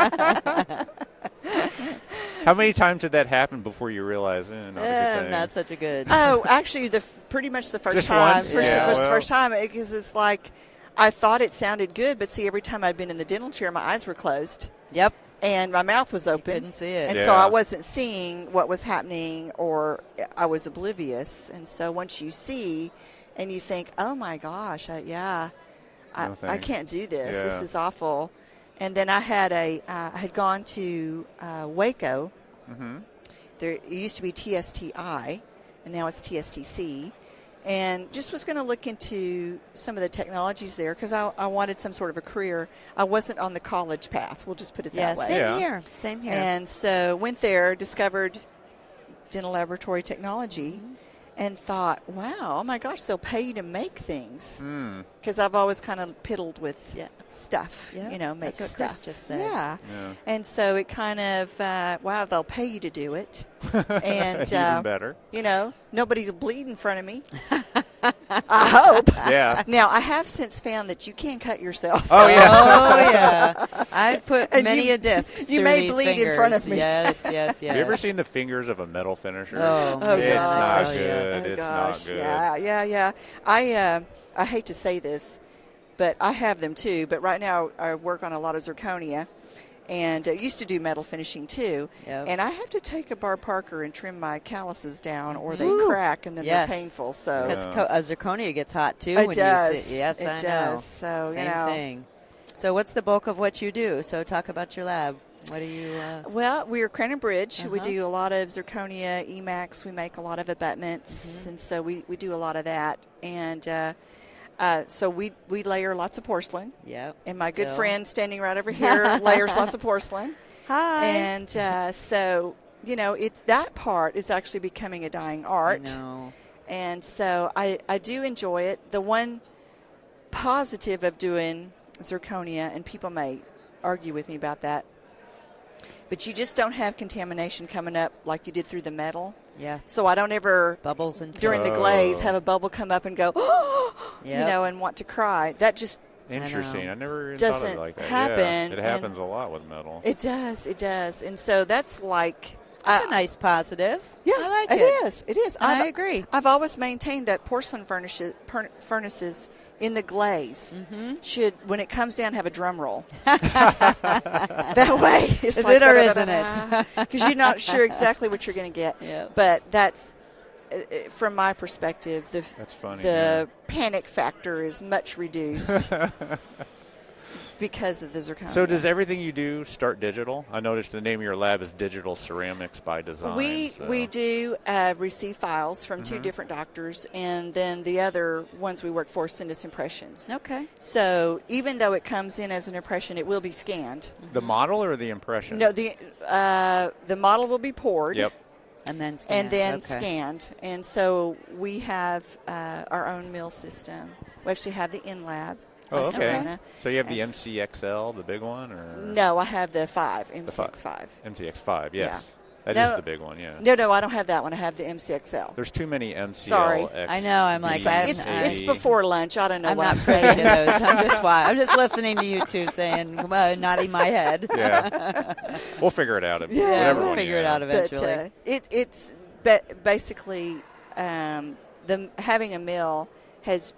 [SPEAKER 3] How many times did that happen before you realized, not a good thing?
[SPEAKER 2] Not such a good.
[SPEAKER 5] Oh, actually, pretty much the first
[SPEAKER 3] Just
[SPEAKER 5] time.
[SPEAKER 3] once?
[SPEAKER 5] First,
[SPEAKER 3] Yeah,
[SPEAKER 5] was the
[SPEAKER 3] well.
[SPEAKER 5] first time because it's like I thought it sounded good, but see, every time I'd been in the dental chair, my eyes were closed
[SPEAKER 2] Yep.
[SPEAKER 5] and my mouth was open.
[SPEAKER 2] Couldn't see it.
[SPEAKER 5] And
[SPEAKER 3] Yeah.
[SPEAKER 5] so I wasn't seeing what was happening, or I was oblivious. And so once you see and you think, oh, my gosh, I
[SPEAKER 3] thanks.
[SPEAKER 5] can't do this.
[SPEAKER 3] Yeah.
[SPEAKER 5] This is awful. And then I had I had gone to Waco. There used to be TSTI, and now it's TSTC. And just was going to look into some of the technologies there because I wanted some sort of a career. I wasn't on the college path. We'll just put it
[SPEAKER 2] Yeah,
[SPEAKER 5] that way.
[SPEAKER 2] same
[SPEAKER 3] Yeah.
[SPEAKER 2] here. Same here.
[SPEAKER 5] And so went there, discovered dental laboratory technology, and thought, wow, oh my gosh, they'll pay you to make things. Because I've always kind of piddled with stuff, make
[SPEAKER 2] That's what
[SPEAKER 5] stuff.
[SPEAKER 2] Chris just said.
[SPEAKER 5] Yeah. And so it kind of, wow, they'll pay you to do it. And,
[SPEAKER 3] Even better.
[SPEAKER 5] Nobody's bleed in front of me. I hope.
[SPEAKER 3] Yeah.
[SPEAKER 5] Now, I have since found that you can cut yourself.
[SPEAKER 3] Oh, yeah.
[SPEAKER 2] Oh, yeah. I've put
[SPEAKER 5] And
[SPEAKER 2] many
[SPEAKER 5] you-
[SPEAKER 2] a disc
[SPEAKER 5] you
[SPEAKER 2] through
[SPEAKER 5] may
[SPEAKER 2] these
[SPEAKER 5] bleed
[SPEAKER 2] fingers.
[SPEAKER 5] in front of me.
[SPEAKER 2] Yes.
[SPEAKER 3] Have you ever seen the fingers of a metal finisher?
[SPEAKER 2] Oh,
[SPEAKER 3] it's not
[SPEAKER 5] gosh.
[SPEAKER 3] good.
[SPEAKER 5] Oh,
[SPEAKER 3] It's
[SPEAKER 5] gosh.
[SPEAKER 3] not good.
[SPEAKER 5] Yeah. I hate to say this, but I have them too. But right now I work on a lot of zirconia, and used to do metal finishing too.
[SPEAKER 2] Yep.
[SPEAKER 5] And I have to take a Bar Parker and trim my calluses down, or they crack, and then
[SPEAKER 2] Yes.
[SPEAKER 5] they're painful. So
[SPEAKER 2] Because zirconia gets hot too.
[SPEAKER 5] It
[SPEAKER 2] when
[SPEAKER 5] does.
[SPEAKER 2] You sit. Yes,
[SPEAKER 5] It
[SPEAKER 2] I know.
[SPEAKER 5] does. So,
[SPEAKER 2] Same thing. So what's the bulk of what you do? So talk about your lab. What do you?
[SPEAKER 5] Well, we're Cranon Bridge. We do a lot of zirconia, EMAX. We make a lot of abutments, and so we do a lot of that. And so we layer lots of porcelain.
[SPEAKER 2] Yep.
[SPEAKER 5] And my good friend standing right over here layers lots of porcelain.
[SPEAKER 2] Hi.
[SPEAKER 5] And so, it's that part is actually becoming a dying art.
[SPEAKER 2] I know.
[SPEAKER 5] And so I do enjoy it. The one positive of doing zirconia, and people may argue with me about that, but you just don't have contamination coming up like you did through the metal.
[SPEAKER 2] Yeah.
[SPEAKER 5] So I don't ever,
[SPEAKER 2] Bubbles and
[SPEAKER 5] during the glaze, have a bubble come up and go, and want to cry. That just
[SPEAKER 3] Interesting. I never even
[SPEAKER 5] doesn't
[SPEAKER 3] thought of it like that.
[SPEAKER 5] happen,
[SPEAKER 3] Yeah, it happens a lot with metal.
[SPEAKER 5] It does. And so that's like...
[SPEAKER 2] That's a nice positive.
[SPEAKER 5] Yeah,
[SPEAKER 2] I like it.
[SPEAKER 5] It is.
[SPEAKER 2] I agree.
[SPEAKER 5] I've always maintained that porcelain furnaces in the glaze should, when it comes down, have a drum roll. That way, it's
[SPEAKER 2] Is
[SPEAKER 5] like
[SPEAKER 2] it or isn't it?
[SPEAKER 5] Because you're not sure exactly what you're going to get.
[SPEAKER 2] Yeah.
[SPEAKER 5] But that's, from my perspective,
[SPEAKER 3] That's funny.
[SPEAKER 5] the panic factor is much reduced because of the zirconia.
[SPEAKER 3] So does everything you do start digital? I noticed the name of your lab is Digital Ceramics by Design.
[SPEAKER 5] We do receive files from two different doctors, and then the other ones we work for send us impressions.
[SPEAKER 2] Okay.
[SPEAKER 5] So even though it comes in as an impression, it will be scanned.
[SPEAKER 3] The model or the impression?
[SPEAKER 5] No, the model will be poured.
[SPEAKER 3] Yep.
[SPEAKER 2] And then scanned.
[SPEAKER 5] And then
[SPEAKER 2] Okay.
[SPEAKER 5] scanned. And so we have our own mill system. We actually have the in-lab.
[SPEAKER 3] Oh, okay.
[SPEAKER 5] Sedona.
[SPEAKER 3] So you have the
[SPEAKER 5] And-
[SPEAKER 3] MCXL, the big one, or
[SPEAKER 5] No, I have the 5, MCX5.
[SPEAKER 3] MCX5? Yes,
[SPEAKER 5] Yeah.
[SPEAKER 3] that is
[SPEAKER 5] No.
[SPEAKER 3] the big one. Yeah.
[SPEAKER 5] No, I don't have that one. I have the MCXL.
[SPEAKER 3] There's too many MCL.
[SPEAKER 5] Sorry.
[SPEAKER 2] I know, I'm like,
[SPEAKER 5] It's before lunch. I don't know
[SPEAKER 2] I'm
[SPEAKER 5] what
[SPEAKER 2] not
[SPEAKER 5] I'm
[SPEAKER 2] saying
[SPEAKER 5] saying.
[SPEAKER 2] those. I'm just listening to you two saying, nodding my head.
[SPEAKER 3] Yeah. We'll figure it out.
[SPEAKER 2] Yeah,
[SPEAKER 3] Whatever
[SPEAKER 2] we'll
[SPEAKER 3] one
[SPEAKER 2] figure
[SPEAKER 3] you
[SPEAKER 2] it out
[SPEAKER 3] have.
[SPEAKER 2] eventually.
[SPEAKER 5] But it's basically having a mill has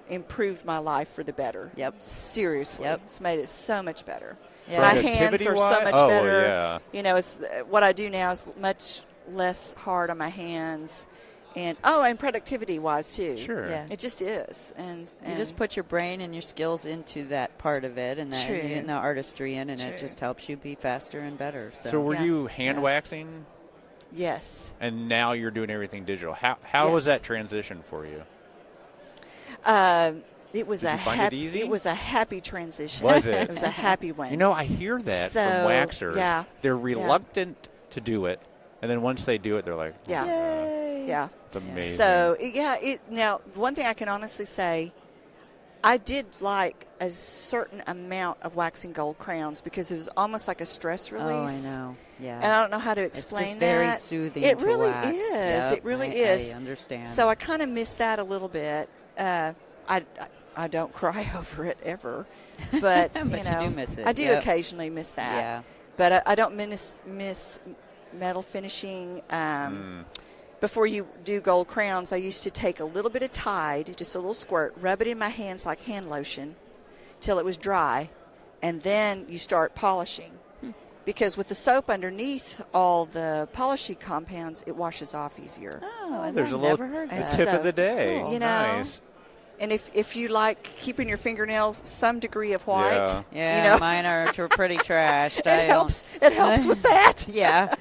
[SPEAKER 5] improved my life for the better.
[SPEAKER 2] Yep.
[SPEAKER 5] Seriously.
[SPEAKER 2] Yep.
[SPEAKER 5] It's made it so much better.
[SPEAKER 2] Yeah.
[SPEAKER 5] My hands are so
[SPEAKER 3] Productivity-wise?
[SPEAKER 5] much
[SPEAKER 3] Oh,
[SPEAKER 5] better.
[SPEAKER 3] yeah.
[SPEAKER 5] It's what I do now is much less hard on my hands. And productivity wise too.
[SPEAKER 3] Sure.
[SPEAKER 2] Yeah.
[SPEAKER 5] It just is. And
[SPEAKER 2] You just put your brain and your skills into that part of it, and
[SPEAKER 5] True.
[SPEAKER 2] the artistry in, and it
[SPEAKER 5] True.
[SPEAKER 2] just helps you be faster and better.
[SPEAKER 3] So were
[SPEAKER 5] Yeah.
[SPEAKER 3] you hand waxing,
[SPEAKER 5] yes.
[SPEAKER 3] and now you're doing everything digital? How was
[SPEAKER 5] Yes.
[SPEAKER 3] that transition for you?
[SPEAKER 5] It was
[SPEAKER 3] Did you find it easy?
[SPEAKER 5] It was a happy transition.
[SPEAKER 3] Was it?
[SPEAKER 5] It was a happy one.
[SPEAKER 3] You know, I hear that
[SPEAKER 5] So,
[SPEAKER 3] from waxers.
[SPEAKER 5] yeah.
[SPEAKER 3] They're reluctant to do it, and then once they do it, they're like, oh,
[SPEAKER 5] Yeah.
[SPEAKER 3] my God,
[SPEAKER 5] Yeah.
[SPEAKER 3] it's amazing.
[SPEAKER 5] So now one thing I can honestly say, I did like a certain amount of waxing gold crowns because it was almost like a stress release.
[SPEAKER 2] Oh, I know. Yeah.
[SPEAKER 5] And I don't know how to
[SPEAKER 2] It's
[SPEAKER 5] explain
[SPEAKER 2] just very
[SPEAKER 5] that.
[SPEAKER 2] soothing
[SPEAKER 5] It
[SPEAKER 2] to
[SPEAKER 5] really
[SPEAKER 2] wax.
[SPEAKER 5] is.
[SPEAKER 2] Yep,
[SPEAKER 5] It really
[SPEAKER 2] I
[SPEAKER 5] is.
[SPEAKER 2] understand.
[SPEAKER 5] So I kind of miss that a little bit. I don't cry over it ever, but
[SPEAKER 2] But you do miss it,
[SPEAKER 5] I do
[SPEAKER 2] yep.
[SPEAKER 5] occasionally miss that.
[SPEAKER 2] Yeah.
[SPEAKER 5] But I don't miss metal finishing. Before you do gold crowns, I used to take a little bit of Tide, just a little squirt, rub it in my hands like hand lotion till it was dry, and then you start polishing. Because with the soap underneath all the polishing compounds, it washes off easier.
[SPEAKER 2] Oh,
[SPEAKER 3] There's a
[SPEAKER 2] I've
[SPEAKER 3] little
[SPEAKER 2] never heard
[SPEAKER 3] the
[SPEAKER 2] that.
[SPEAKER 3] tip
[SPEAKER 5] So,
[SPEAKER 3] of the day.
[SPEAKER 2] cool.
[SPEAKER 5] You know,
[SPEAKER 3] Nice.
[SPEAKER 5] And if you like keeping your fingernails some degree of white,
[SPEAKER 3] Yeah.
[SPEAKER 2] Yeah, mine are pretty trashed.
[SPEAKER 5] it helps. It helps with that.
[SPEAKER 2] Yeah.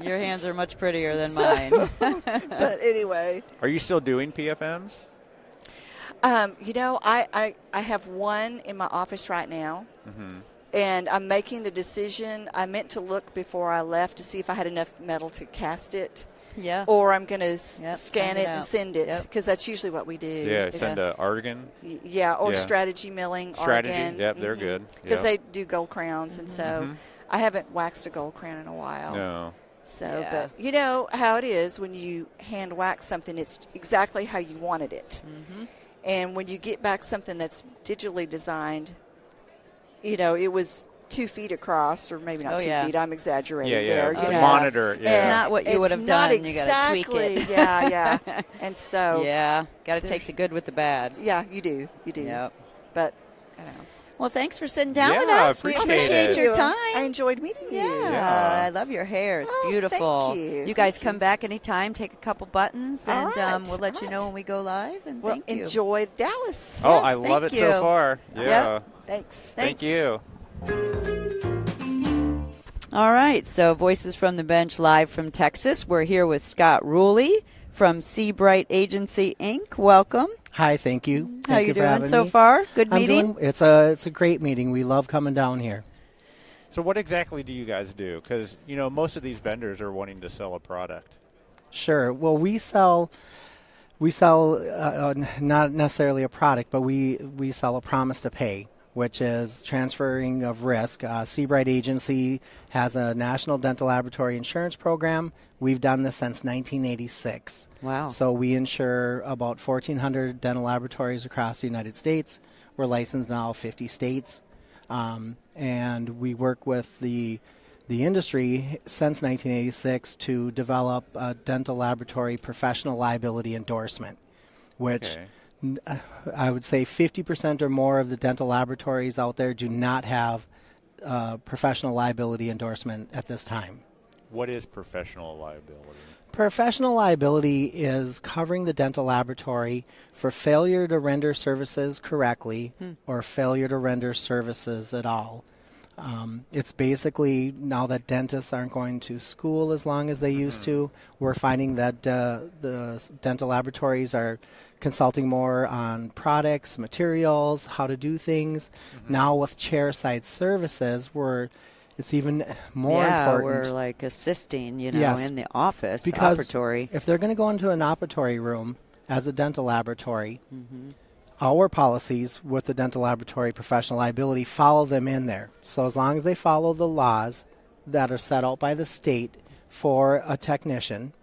[SPEAKER 2] Your hands are much prettier than mine.
[SPEAKER 5] But anyway,
[SPEAKER 3] Are you still doing PFMs?
[SPEAKER 5] I have one in my office right now, and I'm making the decision. I meant to look before I left to see if I had enough metal to cast it.
[SPEAKER 2] Yeah.
[SPEAKER 5] or I'm going to
[SPEAKER 2] Yep,
[SPEAKER 5] scan
[SPEAKER 2] send
[SPEAKER 5] it
[SPEAKER 2] it
[SPEAKER 5] and
[SPEAKER 2] out.
[SPEAKER 5] send it,
[SPEAKER 2] Yep.
[SPEAKER 5] because that's usually what we do.
[SPEAKER 3] Yeah, send a argan.
[SPEAKER 5] Or
[SPEAKER 3] Yeah.
[SPEAKER 5] strategy milling.
[SPEAKER 3] Strategy,
[SPEAKER 5] argan.
[SPEAKER 3] yep, they're good.
[SPEAKER 5] Because
[SPEAKER 3] Yep.
[SPEAKER 5] they do gold crowns, and so I haven't waxed a gold crown in a while.
[SPEAKER 3] No.
[SPEAKER 5] So,
[SPEAKER 2] Yeah.
[SPEAKER 5] but you know how it is when you hand wax something, it's exactly how you wanted it. And when you get back something that's digitally designed, you know, it was 2 feet across, or maybe not 2 feet. I'm exaggerating there.
[SPEAKER 3] Yeah,
[SPEAKER 5] You
[SPEAKER 3] the
[SPEAKER 5] know.
[SPEAKER 3] monitor. Yeah.
[SPEAKER 2] It's not what you would have
[SPEAKER 5] It's not
[SPEAKER 2] done. You got to tweak it.
[SPEAKER 5] exactly. Yeah. And so,
[SPEAKER 2] Yeah, got to take the good with the bad.
[SPEAKER 5] yeah, you do.
[SPEAKER 2] Yep.
[SPEAKER 5] But, I don't know.
[SPEAKER 2] Well, thanks for sitting down
[SPEAKER 3] Yeah,
[SPEAKER 2] with us. We
[SPEAKER 3] appreciate
[SPEAKER 2] appreciate
[SPEAKER 3] it.
[SPEAKER 2] your
[SPEAKER 5] I
[SPEAKER 2] time.
[SPEAKER 5] enjoyed meeting you.
[SPEAKER 2] Yeah, I love your hair. It's
[SPEAKER 5] Oh,
[SPEAKER 2] beautiful.
[SPEAKER 5] thank you.
[SPEAKER 2] You guys
[SPEAKER 5] Thank
[SPEAKER 2] come
[SPEAKER 5] you.
[SPEAKER 2] back anytime, take a couple buttons,
[SPEAKER 5] All
[SPEAKER 2] and
[SPEAKER 5] right,
[SPEAKER 2] we'll let you
[SPEAKER 5] all
[SPEAKER 2] know
[SPEAKER 5] right.
[SPEAKER 2] when we go live. And
[SPEAKER 5] Well,
[SPEAKER 2] thank you.
[SPEAKER 5] enjoy Dallas.
[SPEAKER 3] Oh,
[SPEAKER 2] Yes,
[SPEAKER 3] I love
[SPEAKER 2] thank
[SPEAKER 3] it
[SPEAKER 2] you.
[SPEAKER 3] so far. Yeah.
[SPEAKER 5] Thanks.
[SPEAKER 3] Thank you.
[SPEAKER 2] All right, so Voices from the Bench live from Texas. We're here with Scott Ruehle from Seabright Agency, Inc. Welcome.
[SPEAKER 6] Hi, thank you.
[SPEAKER 2] How
[SPEAKER 6] Thank
[SPEAKER 2] you
[SPEAKER 6] for
[SPEAKER 2] doing
[SPEAKER 6] having
[SPEAKER 2] so
[SPEAKER 6] me.
[SPEAKER 2] far? Good
[SPEAKER 6] I'm
[SPEAKER 2] meeting?
[SPEAKER 6] doing, it's a great meeting. We love coming down here.
[SPEAKER 3] So what exactly do you guys do? Because, you know, most of these vendors are wanting to sell a product.
[SPEAKER 6] Sure. Well, we sell not necessarily a product, but we sell a promise to pay, which is transferring of risk. Seabright Agency has a national dental laboratory insurance program. We've done this since 1986.
[SPEAKER 2] Wow.
[SPEAKER 6] So we insure about 1,400 dental laboratories across the United States. We're licensed in all 50 states. And we work with the industry since 1986 to develop a dental laboratory professional liability endorsement, which I would say 50% or more of the dental laboratories out there do not have professional liability endorsement at this time.
[SPEAKER 3] What is professional liability?
[SPEAKER 6] Professional liability is covering the dental laboratory for failure to render services correctly or failure to render services at all. It's basically, now that dentists aren't going to school as long as they used to, we're finding that the dental laboratories are consulting more on products, materials, how to do things. Now with chairside services, it's even more important.
[SPEAKER 2] we're like assisting,
[SPEAKER 6] Yes.
[SPEAKER 2] in the office,
[SPEAKER 6] Because
[SPEAKER 2] operatory.
[SPEAKER 6] if they're going to go into an operatory room as a dental laboratory, our policies with the dental laboratory professional liability follow them in there. So as long as they follow the laws that are set out by the state for a technician,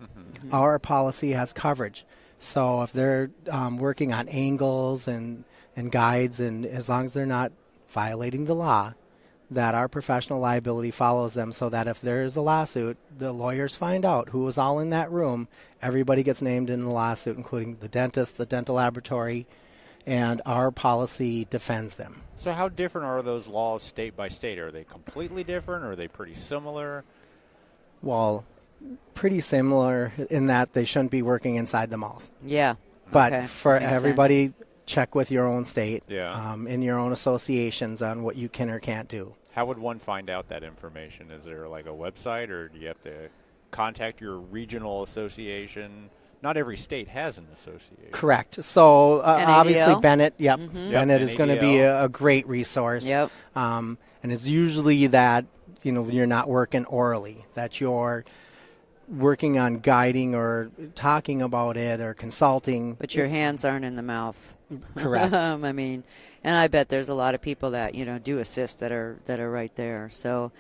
[SPEAKER 6] our policy has coverage. So if they're working on angles and guides, and as long as they're not violating the law, that our professional liability follows them, so that if there is a lawsuit, the lawyers find out who was all in that room. Everybody gets named in the lawsuit, including the dentist, the dental laboratory, and our policy defends them.
[SPEAKER 3] So how different are those laws state by state? Are they completely different, or are they pretty similar?
[SPEAKER 6] Well, pretty similar in that they shouldn't be working inside the mouth.
[SPEAKER 2] Yeah.
[SPEAKER 6] But
[SPEAKER 2] Okay.
[SPEAKER 6] for
[SPEAKER 2] Makes
[SPEAKER 6] everybody,
[SPEAKER 2] sense.
[SPEAKER 6] check with your own state,
[SPEAKER 3] Yeah.
[SPEAKER 6] in your own associations on what you can or can't do.
[SPEAKER 3] How would one find out that information? Is there like a website, or do you have to contact your regional association? Not every state has an association.
[SPEAKER 6] Correct. So obviously
[SPEAKER 2] NADL?
[SPEAKER 6] Bennett,
[SPEAKER 3] Yep,
[SPEAKER 6] Bennett is going to be
[SPEAKER 3] NADL.
[SPEAKER 6] a great resource.
[SPEAKER 2] Yep.
[SPEAKER 6] And it's usually that, you're not working orally, that you're working on guiding or talking about it or consulting.
[SPEAKER 2] But your hands aren't in the mouth.
[SPEAKER 6] Correct.
[SPEAKER 2] I mean, and I bet there's a lot of people that do assist that are right there. So,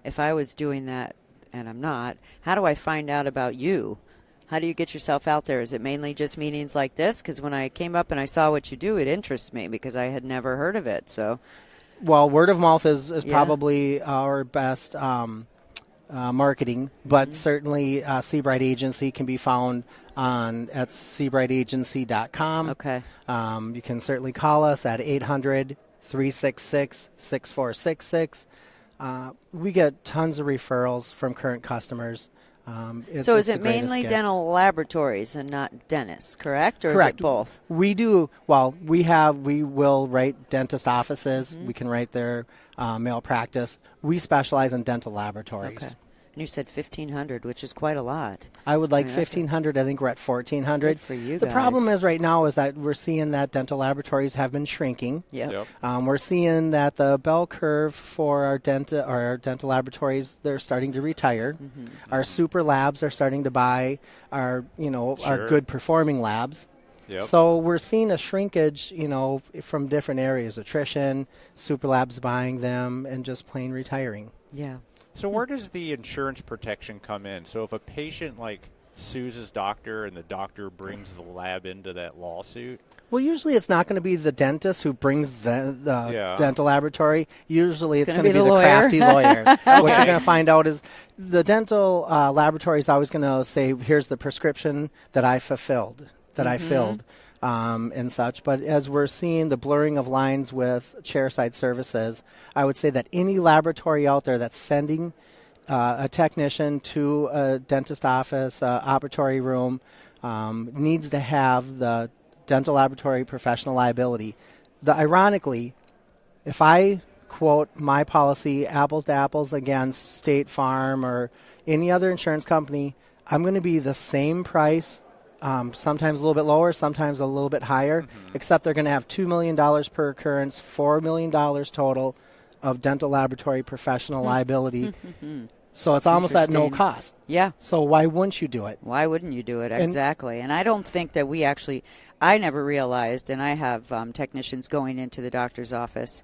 [SPEAKER 2] if I was doing that and I'm not, how do I find out about you? How do you get yourself out there? Is it mainly just meetings like this? Because when I came up and I saw what you do, it interests me because I had never heard of it. So,
[SPEAKER 6] Well, word of mouth is
[SPEAKER 2] Yeah.
[SPEAKER 6] probably our best marketing, but certainly Seabright Agency can be found at seabrightagency.com.
[SPEAKER 2] okay.
[SPEAKER 6] You can certainly call us at 800-366-6466. We get tons of referrals from current customers.
[SPEAKER 2] So is
[SPEAKER 6] it's the
[SPEAKER 2] it
[SPEAKER 6] greatest
[SPEAKER 2] mainly
[SPEAKER 6] gift.
[SPEAKER 2] dental laboratories and not dentists, correct? Or
[SPEAKER 6] Correct.
[SPEAKER 2] is it both?
[SPEAKER 6] We do. Well, we will write dentist offices. We can write their malpractice. We specialize in dental laboratories.
[SPEAKER 2] Okay.
[SPEAKER 7] And you said 1,500, which is quite a lot.
[SPEAKER 6] I would like 1,500. I think we're at 1,400.
[SPEAKER 7] Good for you
[SPEAKER 6] The
[SPEAKER 7] guys.
[SPEAKER 6] problem is right now is that we're seeing that dental laboratories have been shrinking.
[SPEAKER 7] Yep.
[SPEAKER 6] We're seeing that the bell curve for our dental laboratories, they're starting to retire. Our super labs are starting to buy our good performing labs.
[SPEAKER 3] Yep.
[SPEAKER 6] So we're seeing a shrinkage, from different areas: attrition, super labs buying them, and just plain retiring.
[SPEAKER 7] Yeah.
[SPEAKER 3] So where does the insurance protection come in? So if a patient sues his doctor and the doctor brings the lab into that lawsuit?
[SPEAKER 6] Well, usually it's not going to be the dentist who brings the dental laboratory. Usually it's going to be the crafty lawyer. What you're going to find out is the dental laboratory is always going to say, here's the prescription that I fulfilled, that I filled. And such. But as we're seeing the blurring of lines with chairside services, I would say that any laboratory out there that's sending a technician to a dentist office, operatory room, needs to have the dental laboratory professional liability. Ironically, if I quote my policy apples to apples against State Farm or any other insurance company, I'm going to be the same price. Sometimes a little bit lower, sometimes a little bit higher, except they're going to have $2 million per occurrence, $4 million total of dental laboratory professional liability. So it's almost at no cost.
[SPEAKER 7] Yeah.
[SPEAKER 6] So why wouldn't you do it?
[SPEAKER 7] Why wouldn't you do it? Exactly. And I don't think that I never realized, and I have technicians going into the doctor's office,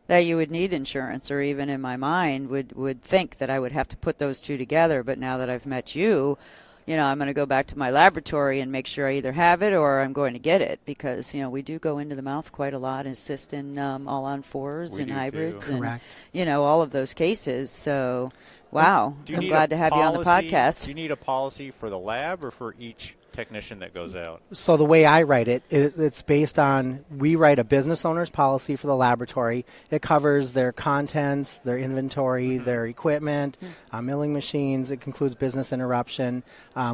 [SPEAKER 7] that you would need insurance, or even in my mind would think that I would have to put those two together. But now that I've met you, I'm going to go back to my laboratory and make sure I either have it or I'm going to get it, because, we do go into the mouth quite a lot and assist in all on fours and hybrids and, all of those cases. So, wow, I'm glad to have you on the podcast.
[SPEAKER 3] Do you need a policy for the lab or for each technician that goes out?
[SPEAKER 6] So the way I write it, it's based on, we write a business owner's policy for the laboratory. It covers their contents, their inventory, their equipment, milling machines. It includes business interruption.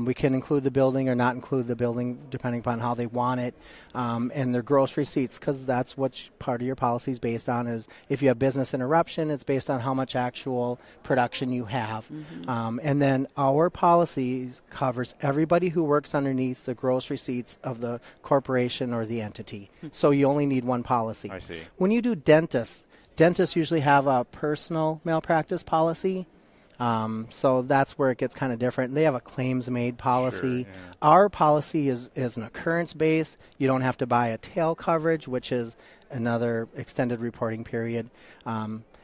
[SPEAKER 6] We can include the building or not include the building depending upon how they want it, and their gross receipts, because that's what part of your policy is based on. Is if you have business interruption, it's based on how much actual production you have. And then our policies covers everybody who works underneath the gross receipts of the corporation or the entity. So you only need one policy.
[SPEAKER 3] I see.
[SPEAKER 6] When you do dentists usually have a personal malpractice policy. So that's where it gets kind of different. They have a claims-made policy.
[SPEAKER 3] Sure, yeah.
[SPEAKER 6] Our policy is an occurrence-based. You don't have to buy a tail coverage, which is another extended reporting period.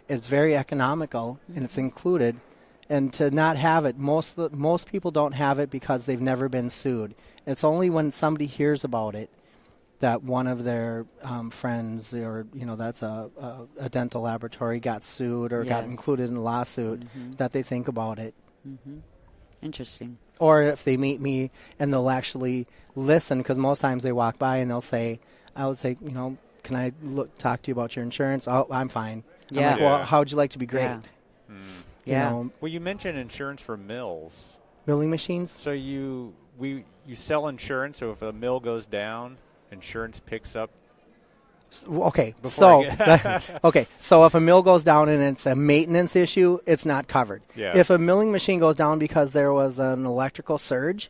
[SPEAKER 6] It's very economical, and it's included. And to not have it, most people don't have it because they've never been sued. It's only when somebody hears about it that one of their friends or, that's a dental laboratory got sued or got included in a lawsuit that they think about it.
[SPEAKER 7] Interesting.
[SPEAKER 6] Or if they meet me and they'll actually listen, because most times they walk by and I would say, can I talk to you about your insurance? Oh, I'm fine.
[SPEAKER 7] Yeah.
[SPEAKER 6] I'm like, well, how would you like to be graded?
[SPEAKER 7] Yeah.
[SPEAKER 3] Well, you mentioned insurance for mills.
[SPEAKER 6] Milling machines?
[SPEAKER 3] So you sell insurance, so if a mill goes down, insurance picks up.
[SPEAKER 6] Okay, so if a mill goes down and it's a maintenance issue, it's not covered.
[SPEAKER 3] Yeah.
[SPEAKER 6] If a milling machine goes down because there was an electrical surge,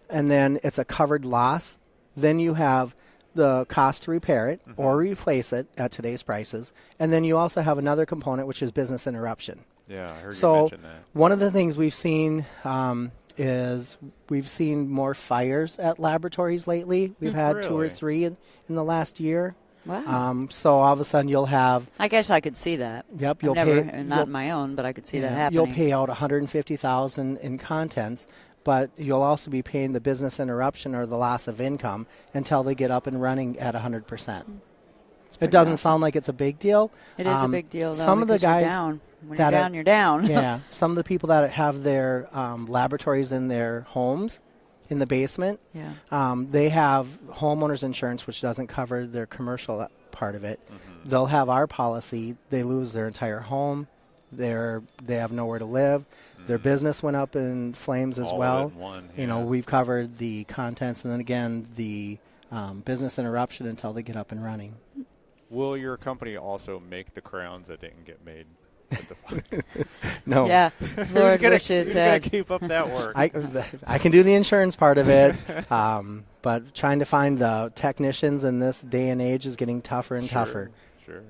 [SPEAKER 6] and then it's a covered loss, then you have the cost to repair it or replace it at today's prices, and then you also have another component, which is business interruption.
[SPEAKER 3] Yeah, I heard you
[SPEAKER 6] So
[SPEAKER 3] mention that.
[SPEAKER 6] one of the things we've seen is we've seen more fires at laboratories lately. We've had 2 or
[SPEAKER 3] Really?
[SPEAKER 6] 3 in the last year.
[SPEAKER 7] Wow.
[SPEAKER 6] So all of a sudden you'll have.
[SPEAKER 7] I guess I could see that.
[SPEAKER 6] Yep,
[SPEAKER 7] I've never, not my own, but I could see that happening.
[SPEAKER 6] You'll pay out $150,000 in contents, but you'll also be paying the business interruption or the loss of income until they get up and running at 100%. It doesn't sound like it's a big deal.
[SPEAKER 7] It is a big deal, though.
[SPEAKER 6] Some of the guys
[SPEAKER 7] you're down. When you're down, you're down.
[SPEAKER 6] Yeah. Some of the people that have their laboratories in their homes, in the basement, they have homeowners insurance, which doesn't cover their commercial part of it. They'll have our policy. They lose their entire home. They have nowhere to live. Their business went up in flames as well. We've covered the contents, and then again the business interruption until they get up and running.
[SPEAKER 3] Will your company also make the crowns that didn't get made?
[SPEAKER 6] No.
[SPEAKER 7] Yeah, Lord wishes.
[SPEAKER 3] Who's gonna keep up that work?
[SPEAKER 6] I can do the insurance part of it, but trying to find the technicians in this day and age is getting tougher and tougher.
[SPEAKER 3] Sure.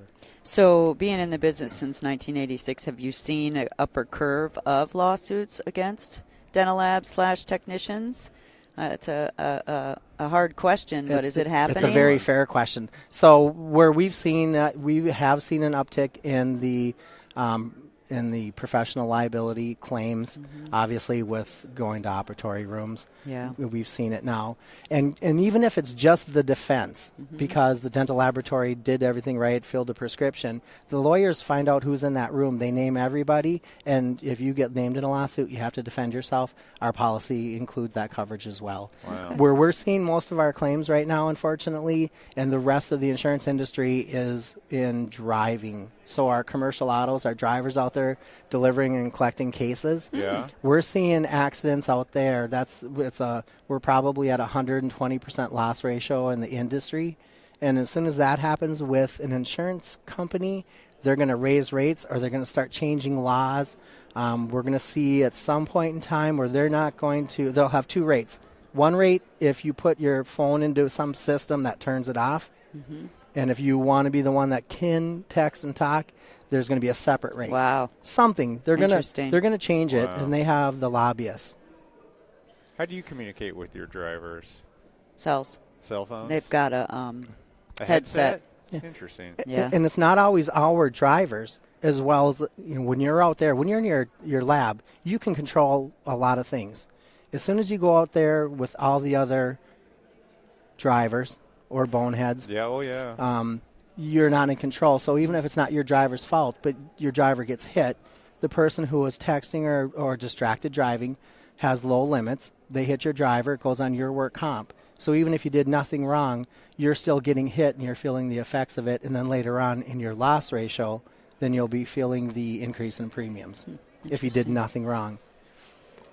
[SPEAKER 7] So, being in the business since 1986, have you seen an upper curve of lawsuits against dental labs / technicians? It's a hard question, but is it happening?
[SPEAKER 6] It's a very fair question. So, where we have seen an uptick in the professional liability claims, obviously with going to operatory rooms.
[SPEAKER 7] Yeah.
[SPEAKER 6] We've seen it now. And even if it's just the defense, because the dental laboratory did everything right, filled the prescription, the lawyers find out who's in that room. They name everybody, and if you get named in a lawsuit, you have to defend yourself. Our policy includes that coverage as well.
[SPEAKER 3] Wow.
[SPEAKER 6] Where we're seeing most of our claims right now, unfortunately, and the rest of the insurance industry is in driving. So our commercial autos, our drivers out there delivering and collecting cases.
[SPEAKER 3] Yeah.
[SPEAKER 6] We're seeing accidents out there. We're probably at 120% loss ratio in the industry. And as soon as that happens with an insurance company, they're going to raise rates or they're going to start changing laws. We're going to see at some point in time where they'll have two rates. One rate if you put your phone into some system that turns it off. And if you want to be the one that can text and talk, there's going to be a separate rate.
[SPEAKER 7] Wow.
[SPEAKER 6] Something. They're going to change it, and they have the lobbyists.
[SPEAKER 3] How do you communicate with your drivers?
[SPEAKER 7] Cell
[SPEAKER 3] phones?
[SPEAKER 7] They've got a headset.
[SPEAKER 6] Yeah.
[SPEAKER 3] Interesting.
[SPEAKER 7] Yeah.
[SPEAKER 6] And it's not always our drivers, as well as when you're out there, when you're in your lab, you can control a lot of things. As soon as you go out there with all the other drivers or boneheads, you're not in control. So even if it's not your driver's fault, but your driver gets hit, the person who was texting or distracted driving has low limits. They hit your driver, it goes on your work comp. So even if you did nothing wrong, you're still getting hit and you're feeling the effects of it. And then later on in your loss ratio, then you'll be feeling the increase in premiums if you did nothing wrong.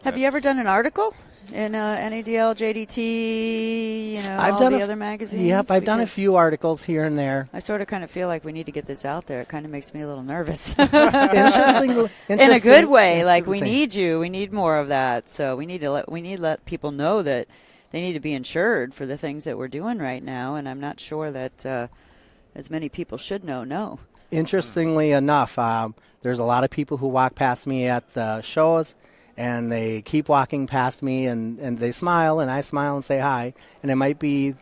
[SPEAKER 7] Have you ever done an article in NADL, JDT,
[SPEAKER 6] I've
[SPEAKER 7] all
[SPEAKER 6] done
[SPEAKER 7] the other magazines?
[SPEAKER 6] Yep, I've done a few articles here and there.
[SPEAKER 7] I sort of kind of feel like we need to get this out there. It kind of makes me a little nervous.
[SPEAKER 6] Interesting.
[SPEAKER 7] In a good way. Like, we need you. We need more of that. So we need to let people know that they need to be insured for the things that we're doing right now. And I'm not sure that as many people should know.
[SPEAKER 6] Interestingly enough, there's a lot of people who walk past me at the shows, and they keep walking past me, and they smile, and I smile and say hi. And it might be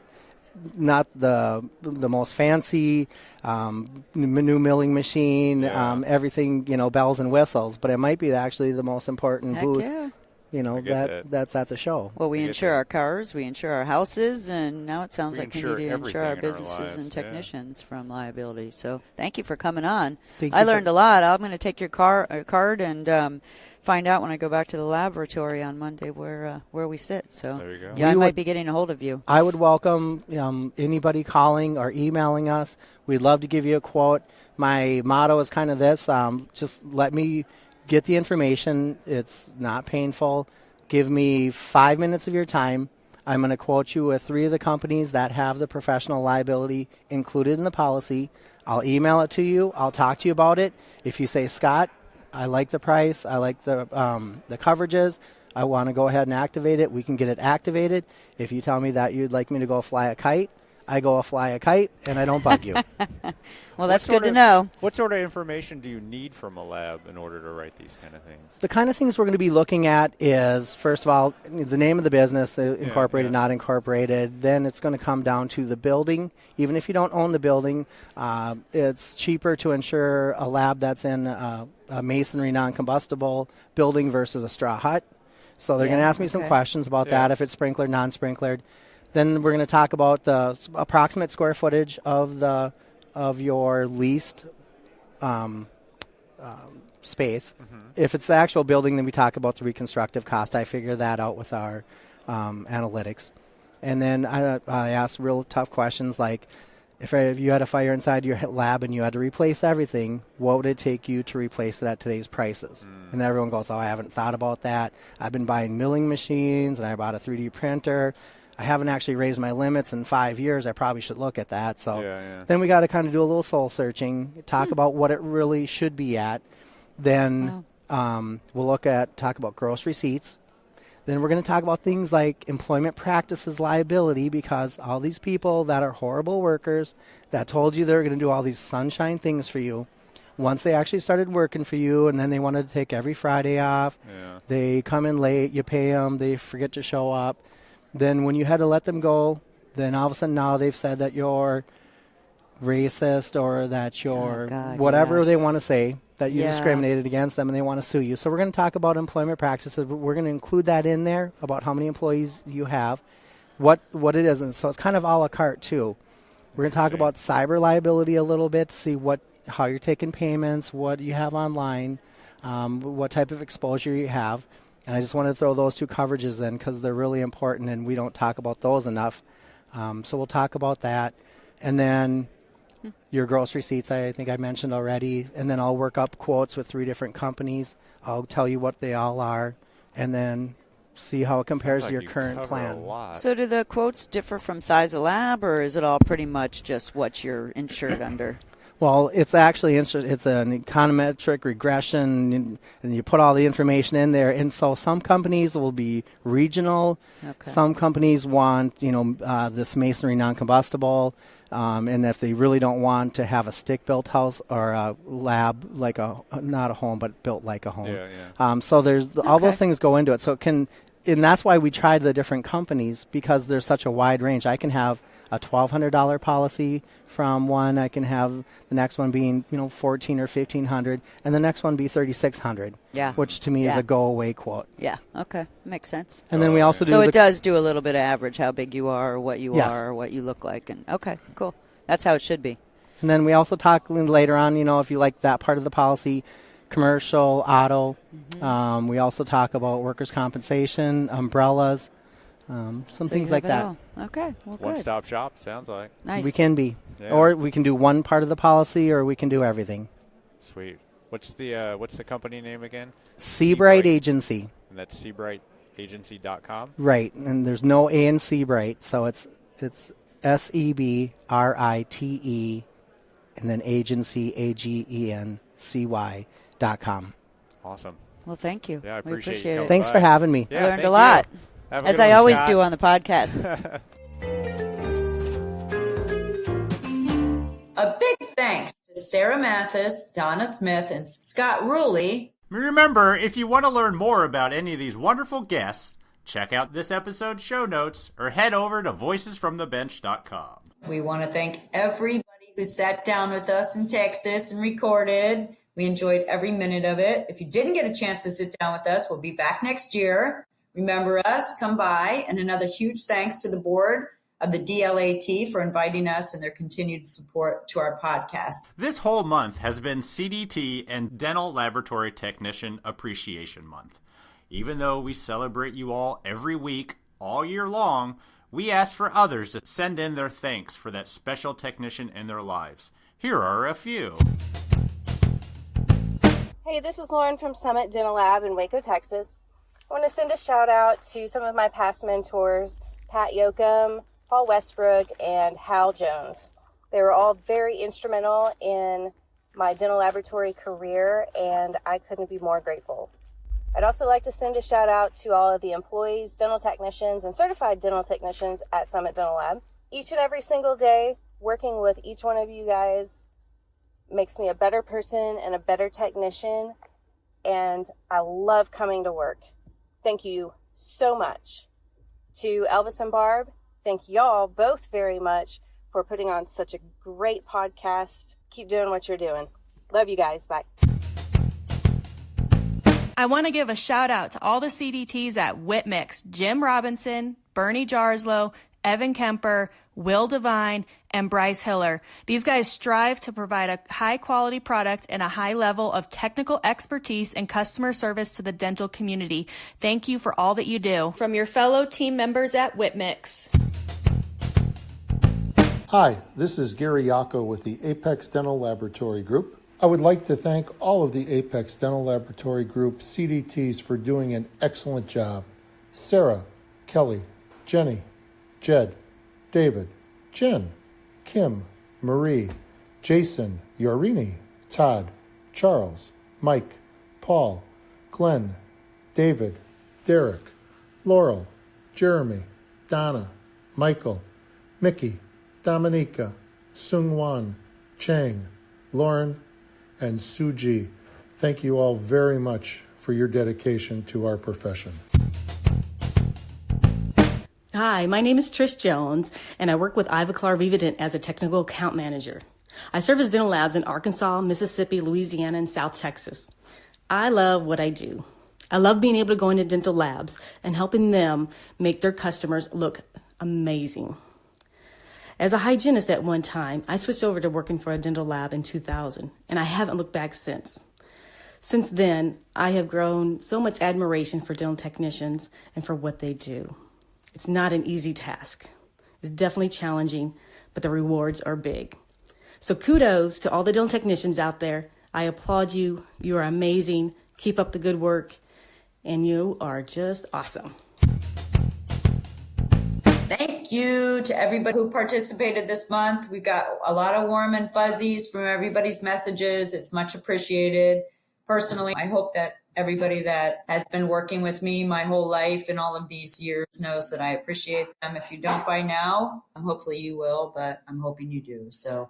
[SPEAKER 6] not the most fancy new milling machine, everything, bells and whistles, but it might be actually the most important booth.
[SPEAKER 3] Yeah.
[SPEAKER 6] That's at the show.
[SPEAKER 7] Well, we insure our cars, we insure our houses, and now it sounds like we need to insure our businesses and technicians from liability. So thank you for coming on. I learned a lot. I'm going to take your card and find out when I go back to the laboratory on Monday where we sit. So
[SPEAKER 3] there you go.
[SPEAKER 7] I might be getting a hold of you.
[SPEAKER 6] I would welcome anybody calling or emailing us. We'd love to give you a quote. My motto is kind of this: just let me get the information. It's not painful. Give me 5 minutes of your time. I'm going to quote you with 3 of the companies that have the professional liability included in the policy. I'll email it to you. I'll talk to you about it. If you say, Scott, I like the price, I like the coverages, I want to go ahead and activate it, we can get it activated. If you tell me that you'd like me to go fly a kite, I go fly a kite, and I don't bug you.
[SPEAKER 7] Well, that's good to know.
[SPEAKER 3] What sort of information do you need from a lab in order to write these kind of things?
[SPEAKER 6] The kind of things we're going to be looking at is, first of all, the name of the business, incorporated, not incorporated. Then it's going to come down to the building. Even if you don't own the building, it's cheaper to insure a lab that's in a masonry non-combustible building versus a straw hut. So they're going to ask me some questions about that, if it's sprinklered, non-sprinklered. Then we're going to talk about the approximate square footage of your leased space. If it's the actual building, then we talk about the reconstructive cost. I figure that out with our analytics. And then I ask real tough questions like, if you had a fire inside your lab and you had to replace everything, what would it take you to replace it at today's prices? And everyone goes, I haven't thought about that. I've been buying milling machines, and I bought a 3D printer. I haven't actually raised my limits in 5 years. I probably should look at that. So then we got to kind of do a little soul searching, talk about what it really should be at. Then we'll talk about gross receipts. Then we're going to talk about things like employment practices liability, because all these people that are horrible workers that told you they're going to do all these sunshine things for you, once they actually started working for you and then they wanted to take every Friday off, they come in late, you pay them, they forget to show up. Then when you had to let them go, then all of a sudden now they've said that you're racist or that you're whatever they want to say, that you discriminated against them and they want to sue you. So we're going to talk about employment practices. We're going to include that in there about how many employees you have, what it is. And so it's kind of a la carte too. We're going to talk about cyber liability a little bit to see how you're taking payments, what you have online, what type of exposure you have. And I just wanted to throw those two coverages in because they're really important and we don't talk about those enough. So we'll talk about that. And then your gross receipts, I think I mentioned already. And then I'll work up quotes with 3 different companies. I'll tell you what they all are. And then see how it compares to your current plan.
[SPEAKER 7] So do the quotes differ from size of lab, or is it all pretty much just what you're insured under?
[SPEAKER 6] Well, it's actually it's an econometric regression, and you put all the information in there. And so some companies will be regional. Okay. Some companies want, this masonry non-combustible. And if they really don't want to have a stick-built house or a lab, like not a home, but built like a home. So there's all those things go into it. So and that's why we tried the different companies, because there's such a wide range. I can have a $1,200 policy from one. I can have the next one being, $1,400 or $1,500, and the next one be $3,600. Yeah. Which to me is a go-away quote.
[SPEAKER 7] Yeah. Okay. Makes sense.
[SPEAKER 6] And then we also do.
[SPEAKER 7] So it does do a little bit of average, how big you are, or what you are, or what you look like, and okay, cool. That's how it should be.
[SPEAKER 6] And then we also talk later on, if you like that part of the policy, commercial, auto. Mm-hmm. We also talk about workers' compensation, umbrellas. Some things like that.
[SPEAKER 7] Okay, well, good.
[SPEAKER 3] One-stop shop, sounds like.
[SPEAKER 7] Nice.
[SPEAKER 6] We can be. Yeah. Or we can do one part of the policy, or we can do everything.
[SPEAKER 3] Sweet. What's the company name again?
[SPEAKER 6] Seabright Agency.
[SPEAKER 3] And that's seabrightagency.com? Right,
[SPEAKER 6] and there's no A in Seabright, so it's SEBRITE, and then agency, AGENCY.com.
[SPEAKER 3] Awesome.
[SPEAKER 7] Well, thank you.
[SPEAKER 3] Yeah, I appreciate
[SPEAKER 7] it.
[SPEAKER 6] Thanks for having me.
[SPEAKER 7] I learned a lot, as I always do on the podcast.
[SPEAKER 2] A big thanks to Sarah Mathis, Donna Smith, and Scott Ruehle.
[SPEAKER 1] Remember, if you want to learn more about any of these wonderful guests, check out this episode's show notes or head over to voicesfromthebench.com.
[SPEAKER 2] We want to thank everybody who sat down with us in Texas and recorded. We enjoyed every minute of it. If you didn't get a chance to sit down with us, we'll be back next year. Remember us, come by, and another huge thanks to the board of the DLAT for inviting us and their continued support to our podcast.
[SPEAKER 1] This whole month has been CDT and Dental Laboratory Technician Appreciation Month. Even though we celebrate you all every week, all year long, we ask for others to send in their thanks for that special technician in their lives. Here are a few.
[SPEAKER 8] Hey, this is Lauren from Summit Dental Lab in Waco, Texas. I want to send a shout out to some of my past mentors, Pat Yoakum, Paul Westbrook, and Hal Jones. They were all very instrumental in my dental laboratory career, and I couldn't be more grateful. I'd also like to send a shout out to all of the employees, dental technicians, and certified dental technicians at Summit Dental Lab. Each and every single day, working with each one of you guys makes me a better person and a better technician, and I love coming to work. Thank you so much. To Elvis and Barb, thank y'all both very much for putting on such a great podcast. Keep doing what you're doing. Love you guys. Bye.
[SPEAKER 9] I want to give a shout out to all the CDTs at Whitmix, Jim Robinson, Bernie Jarslow, Evan Kemper, Will Devine, and Bryce Hiller. These guys strive to provide a high-quality product and a high level of technical expertise and customer service to the dental community. Thank you for all that you do. From your fellow team members at Whitmix.
[SPEAKER 10] Hi, this is Gary Yacco with the Apex Dental Laboratory Group. I would like to thank all of the Apex Dental Laboratory Group CDTs for doing an excellent job. Sarah, Kelly, Jenny, Jed, David, Jen, Kim, Marie, Jason, Yorini, Todd, Charles, Mike, Paul, Glenn, David, Derek, Laurel, Jeremy, Donna, Michael, Mickey, Dominica, Sung-Wan, Chang, Lauren, and Suji. Thank you all very much for your dedication to our profession.
[SPEAKER 11] Hi, my name is Trish Jones, and I work with Ivoclar Vivadent as a technical account manager. I service dental labs in Arkansas, Mississippi, Louisiana, and South Texas. I love what I do. I love being able to go into dental labs and helping them make their customers look amazing. As a hygienist at one time, I switched over to working for a dental lab in 2000, and I haven't looked back since. Since then, I have grown so much admiration for dental technicians and for what they do. It's not an easy task. It's definitely challenging, but the rewards are big. So kudos to all the dental technicians out there. I applaud you. You are amazing. Keep up the good work, and you are just awesome.
[SPEAKER 2] Thank you to everybody who participated this month. We've got a lot of warm and fuzzies from everybody's messages. It's much appreciated. Personally, I hope that everybody that has been working with me my whole life and all of these years knows that I appreciate them. If you don't by now, hopefully you will, but I'm hoping you do. So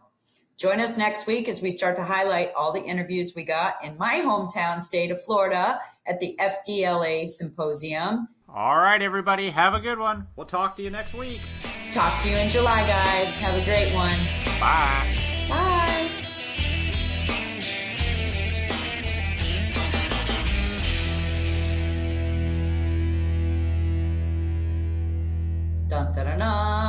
[SPEAKER 2] join us next week as we start to highlight all the interviews we got in my hometown state of Florida at the FDLA Symposium.
[SPEAKER 1] All right, everybody, have a good one. We'll talk to you next week.
[SPEAKER 2] Talk to you in July, guys. Have a great one.
[SPEAKER 1] Bye.
[SPEAKER 2] Bye. Dun, da, da, da.